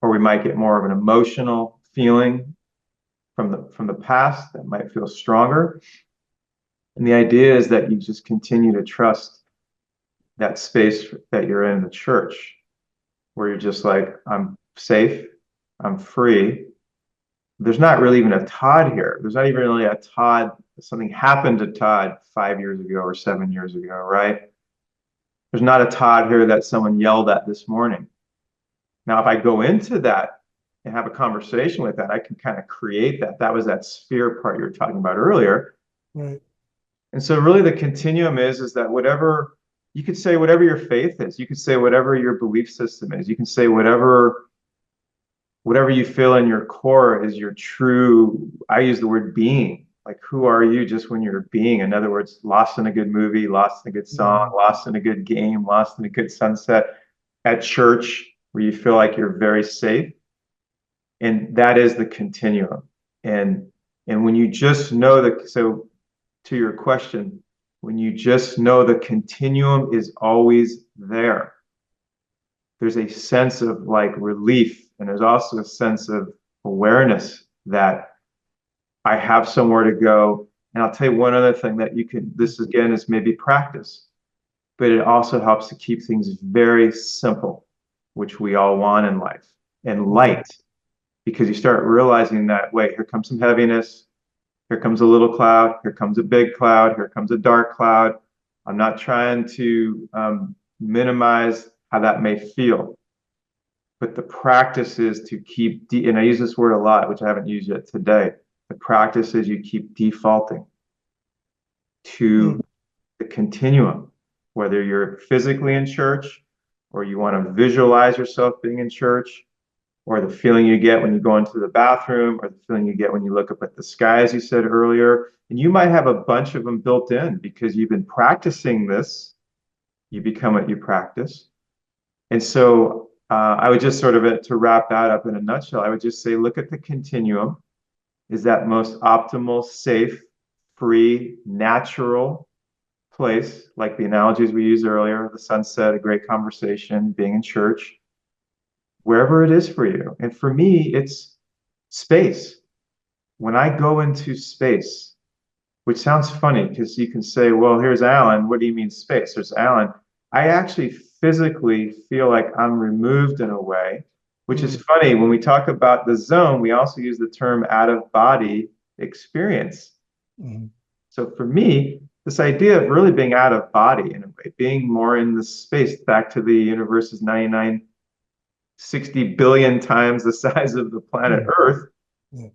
[SPEAKER 2] or we might get more of an emotional feeling from the past that might feel stronger. And the idea is that you just continue to trust that space that you're in the church, where you're just like, I'm safe, I'm free. There's not really even a Todd here. There's not even really a Todd. Something happened to Todd 5 years ago or 7 years ago, right? There's not a Todd here that someone yelled at this morning. Now, if I go into that and have a conversation with that, I can kind of create that. That was that sphere part you were talking about earlier.
[SPEAKER 1] Right.
[SPEAKER 2] And so really the continuum is that whatever you could say whatever your faith is, you could say whatever your belief system is, you can say whatever you feel in your core is your true, I use the word being. Like who are you just when you're being? In other words, lost in a good movie, lost in a good song,
[SPEAKER 1] Mm.
[SPEAKER 2] lost in a good game, lost in a good sunset at church where you feel like you're very safe. And that is the continuum. And when you just know that, so to your question, when you just know the continuum is always there, there's a sense of like relief, and there's also a sense of awareness that I have somewhere to go. And I'll tell you one other thing that you can, this again is maybe practice, but it also helps to keep things very simple, which we all want in life, and
[SPEAKER 1] Mhm.
[SPEAKER 2] light, because you start realizing that, wait, here comes some heaviness. Here comes a little cloud. Here comes a big cloud. Here comes a dark cloud. I'm not trying to minimize how that may feel, but the practice is to keep, and I use this word a lot, which I haven't used yet today. The practice is you keep defaulting
[SPEAKER 1] Mm.
[SPEAKER 2] to the continuum, whether you're physically in church or you want to visualize yourself being in church, or the feeling you get when you go into the bathroom, or the feeling you get when you look up at the sky, as you said earlier. And you might have a bunch of them built in because you've been practicing this. You become what you practice. And so I would just sort of, to wrap that up in a nutshell, I would just say, look at the continuum. Is that most optimal, safe, free, natural place, like the analogies we used earlier, the sunset, a great conversation, being in church, wherever it is for you. And for me, it's space. when I go into space, which sounds funny because you can say, well, here's Alan. What do you mean space? There's Alan. I actually physically feel like I'm removed in a way, which is
[SPEAKER 1] Mm,
[SPEAKER 2] funny. When we talk about the zone, we also use the term out of body experience.
[SPEAKER 1] mm,
[SPEAKER 2] So for me, this idea of really being out of body in a way, being more in the space, back to the universe is 99, 60 billion times the size of the planet
[SPEAKER 1] mm,
[SPEAKER 2] Earth.
[SPEAKER 1] yeah,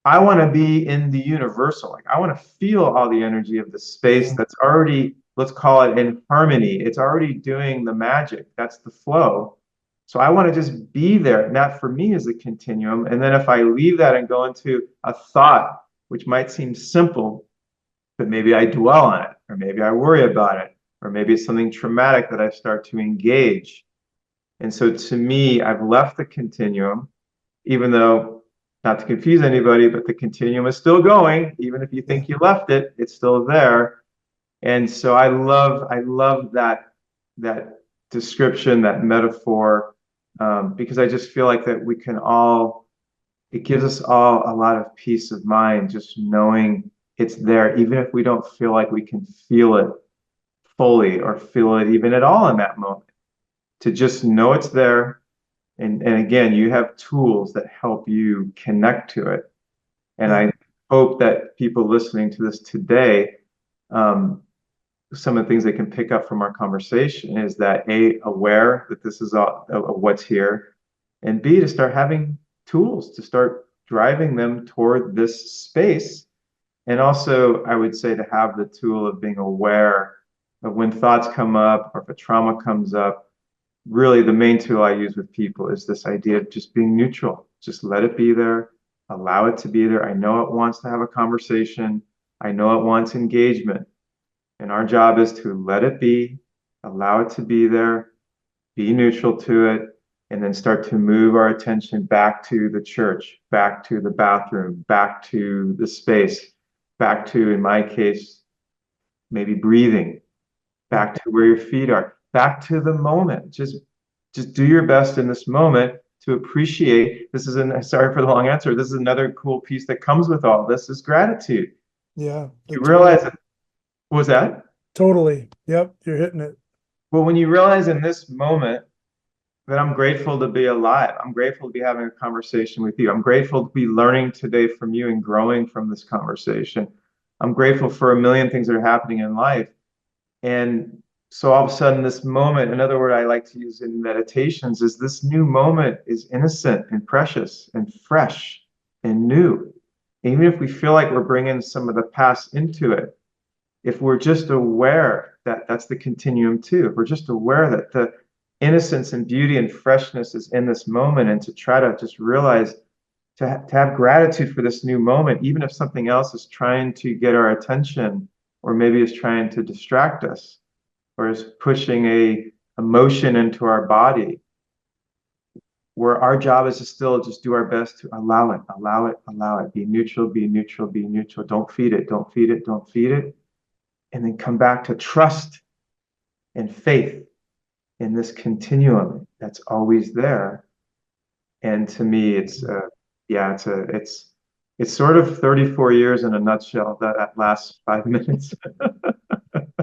[SPEAKER 2] I want to be in the universal. Like I want to feel all the energy of the space
[SPEAKER 1] yeah,
[SPEAKER 2] that's already, let's call it in harmony. It's already doing the magic. That's the flow. So I want to just be there. And that for me is a continuum. And then if I leave that and go into a thought, which might seem simple, but maybe I dwell on it, or maybe I worry about it, or maybe it's something traumatic that I start to engage. And so to me, I've left the continuum, even though, not to confuse anybody, but the continuum is still going. Even if you
[SPEAKER 1] yeah,
[SPEAKER 2] think you left it, it's still there. And so I love that description, that metaphor, because I just feel like that we can all, it gives us all a lot of peace of mind, just knowing it's there, even if we don't feel like we can feel it fully or feel it even at all in that moment. To just know it's there, and again, you have tools that help you connect to it. And
[SPEAKER 1] yeah,
[SPEAKER 2] I hope that people listening to this today, um, some of the things they can pick up from our conversation is that A, aware that this is all, what's here, and B, to start having tools to start driving them toward this space. And also, I would say to have the tool of being aware of when thoughts come up or if a trauma comes up. Really, the main tool I use with people is this idea of just being neutral. Just let it be there, allow it to be there. I know it wants to have a conversation, I know it wants engagement. And our job is to let it be, allow it to be there, be neutral to it, and then start to move our attention back to the church, back to the bathroom, back to the space, back to, in my case, maybe breathing,
[SPEAKER 1] yeah,
[SPEAKER 2] back to where your feet are, back to the moment. Just do your best in this moment to appreciate. This is an sorry for the long answer. This is another cool piece that comes with all this is gratitude.
[SPEAKER 1] yeah.
[SPEAKER 2] You realize that, what was that?
[SPEAKER 1] Totally. Yep, you're hitting it.
[SPEAKER 2] Well, when you realize in this moment that I'm grateful to be alive, I'm grateful to be having a conversation with you. I'm grateful to be learning today from you and growing from this conversation. I'm grateful for a million things that are happening in life. And so all of a sudden, this moment, another word I like to use in meditations is this new moment is innocent and precious and fresh and new. Even if we feel like we're bringing some of the past into it, if we're just aware that that's the continuum too, if we're just aware that the innocence and beauty and freshness is in this moment, and to try to just realize to have gratitude for this new moment, even if something else is trying to get our attention or maybe is trying to distract us or is pushing a emotion into our body, where our job is to still just do our best to allow it, allow it, allow it, be neutral, be neutral, be neutral. Don't feed it, don't feed it, don't feed it. And then come back to trust and faith in this continuum that's always there. And to me, yeah, it's sort of 34 years in a nutshell, that last 5 minutes.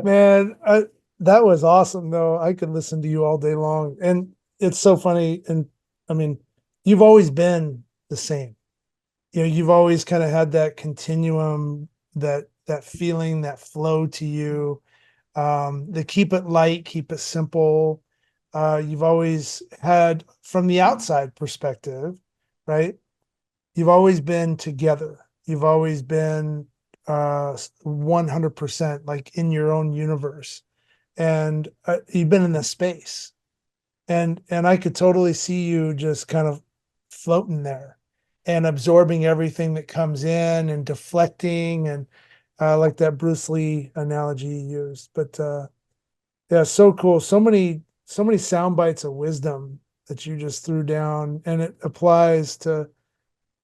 [SPEAKER 1] Man, that was awesome though. I could listen to you all day long. And it's so funny. And I mean, you've always been the same. You know, you've always kind of had that continuum, that feeling, that flow to you. The keep it light, keep it simple. You've always had, from the outside perspective, right? You've always been together. You've always been 100% like in your own universe, and you've been in this space, and I could totally see you just kind of floating there and absorbing everything that comes in and deflecting, and like that Bruce Lee analogy you used. But yeah, so cool. So many sound bites of wisdom that you just threw down, and it applies to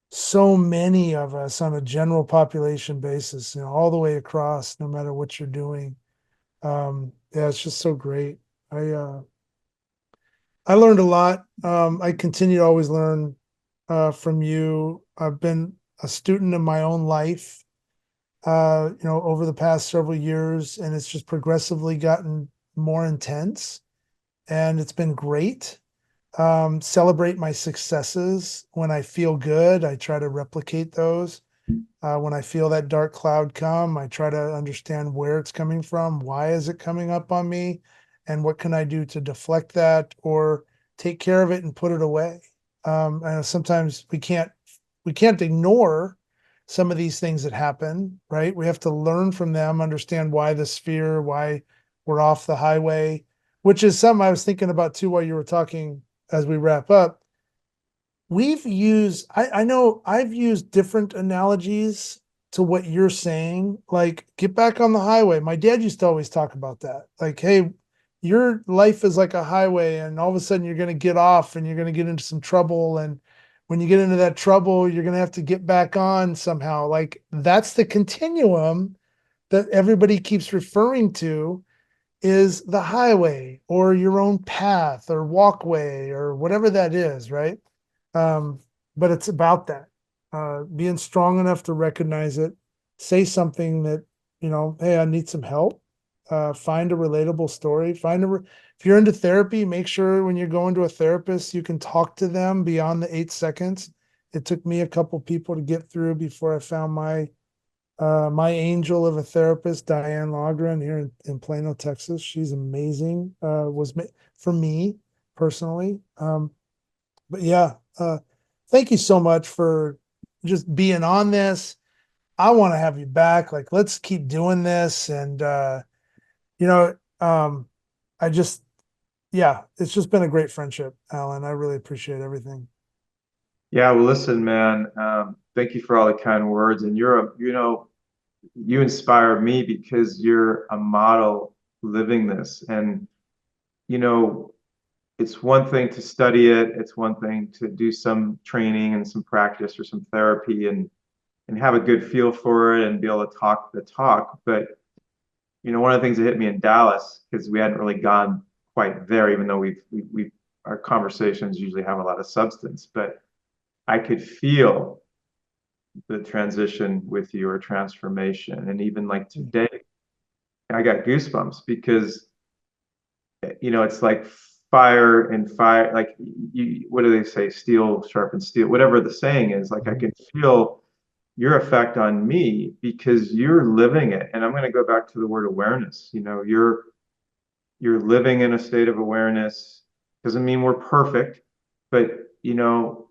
[SPEAKER 1] so many of us on a general population basis, all the way across, no matter what you're doing. Yeah, it's just so great. I learned a lot. I continue to always learn from you. I've been a student of my own life, over the past several years, and it's just progressively gotten more intense, and it's been great. Celebrate my successes. When I feel good, I try to replicate those. When I feel that dark cloud come, I try to understand where it's coming from, why is it coming up on me, and what can I do to deflect that or take care of it and put it away. And sometimes we can't ignore some of these things that happen, right? We have to learn from them, understand why the sphere, why we're off the highway, which is something I was thinking about too while you were talking as we wrap up. I know I've used different analogies to what you're saying, like get back on the highway. My dad used to always talk about that. Like, hey, your life is like a highway, and all of a sudden you're going to get off and you're going to get into some trouble. And when you get into that trouble, you're going to have to get back on somehow. Like, that's the continuum that everybody keeps referring to, is the highway or your own path or walkway or whatever that is, right? Um, but it's about that, being strong enough to recognize it, say something that, hey, I need some help. Find a relatable story. If you're into therapy, make sure when you're going to a therapist, you can talk to them beyond the 8 seconds. It took me a couple people to get through before I found my angel of a therapist, Diane Logren, here in Plano, Texas. She's amazing. For me personally. But yeah, thank you so much for just being on this. I want to have you back. Like, let's keep doing this. And, you know, um, I just, yeah, it's just been a great friendship, Alan. I really appreciate everything.
[SPEAKER 2] Yeah, well, listen, man. Thank you for all the kind words, and you inspire me because you're a model living this, and you know, it's one thing to study it, it's one thing to do some training and some practice or some therapy and have a good feel for it and be able to talk the talk. But one of the things that hit me in Dallas, because we hadn't really gone quite there, even though we our conversations usually have a lot of substance, but I could feel the transition with you or transformation. And even like today, I got goosebumps because it's like fire and fire, like what do they say? Steel sharpens steel, whatever the saying is. Like I
[SPEAKER 1] Mhm.
[SPEAKER 2] can feel your effect on me because you're living it. And I'm going to go back to the word awareness. You're living in a state of awareness. Doesn't mean we're perfect, but you know,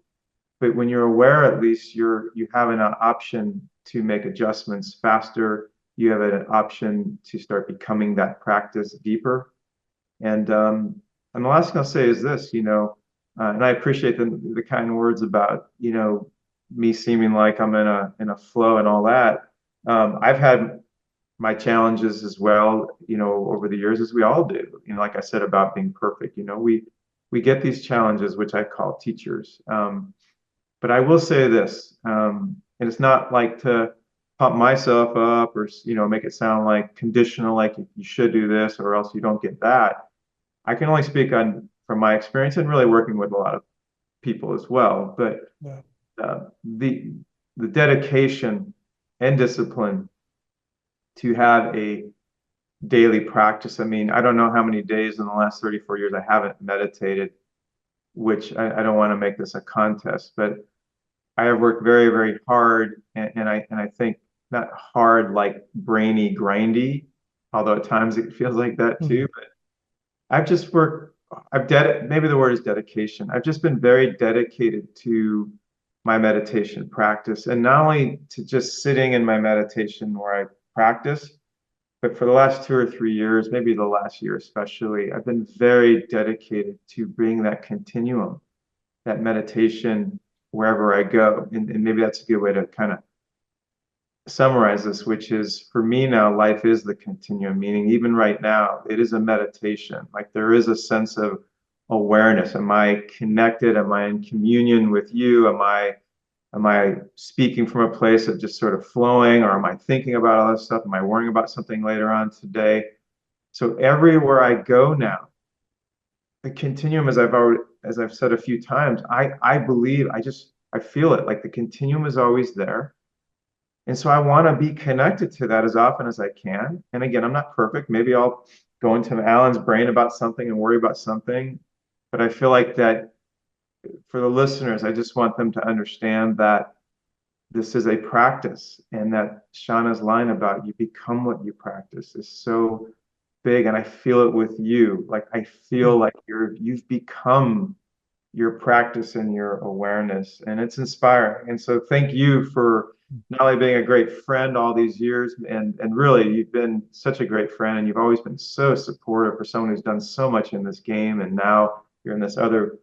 [SPEAKER 2] but when you're aware, at least you have an option to make adjustments faster. You have an option to start becoming that practice deeper. And the last thing I'll say is this, and I appreciate the kind words about, me seeming like I'm in a flow and all that. I've had my challenges as well, over the years, as we all do. Like I said about being perfect, we get these challenges, which I call teachers. But I will say this, and it's not like to pump myself up or make it sound like conditional, like you should do this or else you don't get that. I can only speak on from my experience and really working with a lot of people as well. But
[SPEAKER 1] Yeah.
[SPEAKER 2] the dedication and discipline to have a daily practice. I mean, I don't know how many days in the last 34 years I haven't meditated, which I don't want to make this a contest, but I have worked very, very hard, and I think not hard like brainy, grindy, although at times it feels like that too.
[SPEAKER 1] Mhm.
[SPEAKER 2] But I've just worked. Maybe the word is dedication. I've just been very dedicated to my meditation practice, and not only to just sitting in my meditation where I practice, but for the last 2 or 3 years, maybe the last year especially, I've been very dedicated to bring that continuum, that meditation wherever I go. And maybe that's a good way to kind of summarize this, which is for me now, life is the continuum, meaning even right now, it is a meditation. Like there is a sense of awareness. Am I connected? Am I in communion with you? Am I speaking from a place of just sort of flowing, or am I thinking about all this stuff? Am I worrying about something later on today? So everywhere I go now, the continuum, as I've said a few times, I believe I just I feel it. Like the continuum is always there. And so I want to be connected to that as often as I can. And again, I'm not perfect. Maybe I'll go into Alan's brain about something and worry about something. But I feel like that for the listeners, I just want them to understand that this is a practice, and that Shauna's line about you become what you practice is so big. And I feel it with you. Like I feel like you've become your practice and your awareness, and it's inspiring. And so thank you for not only being a great friend all these years, and really you've been such a great friend, and you've always been so supportive for someone who's done so much in this game, and now you're in this other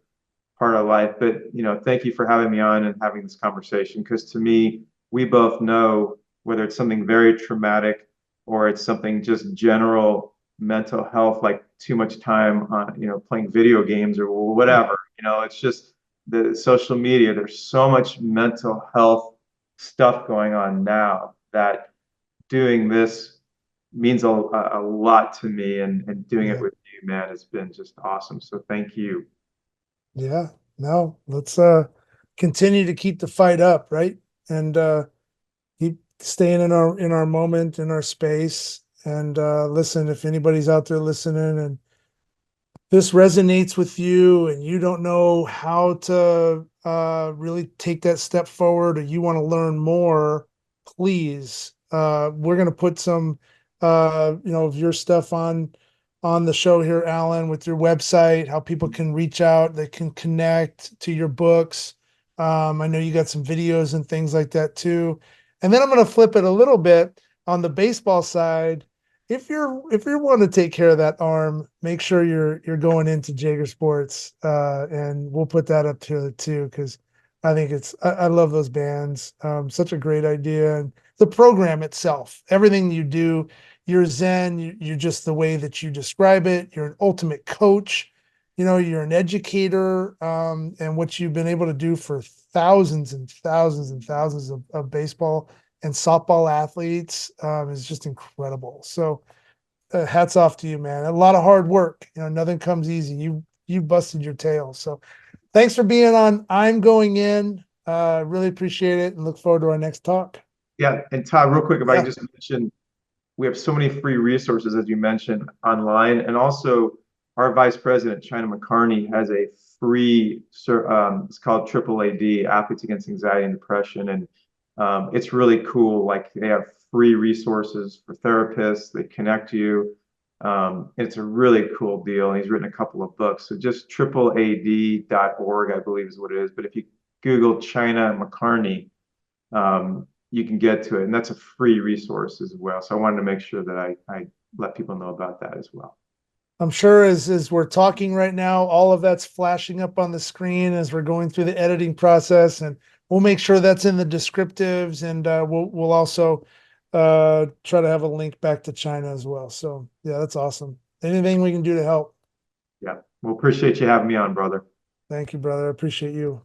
[SPEAKER 2] part of life. But thank you for having me on and having this conversation, because to me, we both know whether it's something very traumatic or it's something just general mental health, like too much time on playing video games or whatever. It's just the social media. There's so much mental health stuff going on now that doing this means a lot to me, and doing it
[SPEAKER 1] Yeah.
[SPEAKER 2] with you, man, has been just awesome. So thank you.
[SPEAKER 1] Yeah. No, let's continue to keep the fight up, right? And keep staying in our moment, in our space. And listen, if anybody's out there listening and this resonates with you and you don't know how to really take that step forward, or you want to learn more, please, we're going to put some of your stuff on the show here, Alan, with your website, how people can reach out, they can connect to your books. I know you got some videos and things like that too. And then I'm going to flip it a little bit on the baseball side. If you're wanting to take care of that arm, make sure you're going into Jaeger Sports, and we'll put that up to too, because I think I love those bands. Such a great idea, and the program itself, everything you do, you're zen. You're just the way that you describe it. You're an ultimate coach. You're an educator, and what you've been able to do for thousands and thousands and thousands of baseball and softball athletes is just incredible. So hats off to you, man. A lot of hard work. Nothing comes easy. You busted your tail. So thanks for being on. I'm going in. Really appreciate it and look forward to our next talk.
[SPEAKER 2] Yeah, and Todd, real quick, if I can
[SPEAKER 1] Yeah.
[SPEAKER 2] just mention, we have so many free resources, as you mentioned, online. And also, our vice president, China McCarney, has a free, it's called Triple AD, Athletes Against Anxiety and Depression. And it's really cool. Like they have free resources for therapists, they connect you. It's a really cool deal. And he's written a couple of books. So just triplead.org, I believe is what it is. But if you Google China McCarney, you can get to it, and that's a free resource as well. So I wanted to make sure that I let people know about that as well.
[SPEAKER 1] I'm sure as we're talking right now, all of that's flashing up on the screen as we're going through the editing process, and we'll make sure that's in the descriptives, and we'll also try to have a link back to China as well. So yeah, that's awesome. Anything we can do to help.
[SPEAKER 2] Yeah, well, appreciate you having me on, brother.
[SPEAKER 1] Thank you, brother. I appreciate you.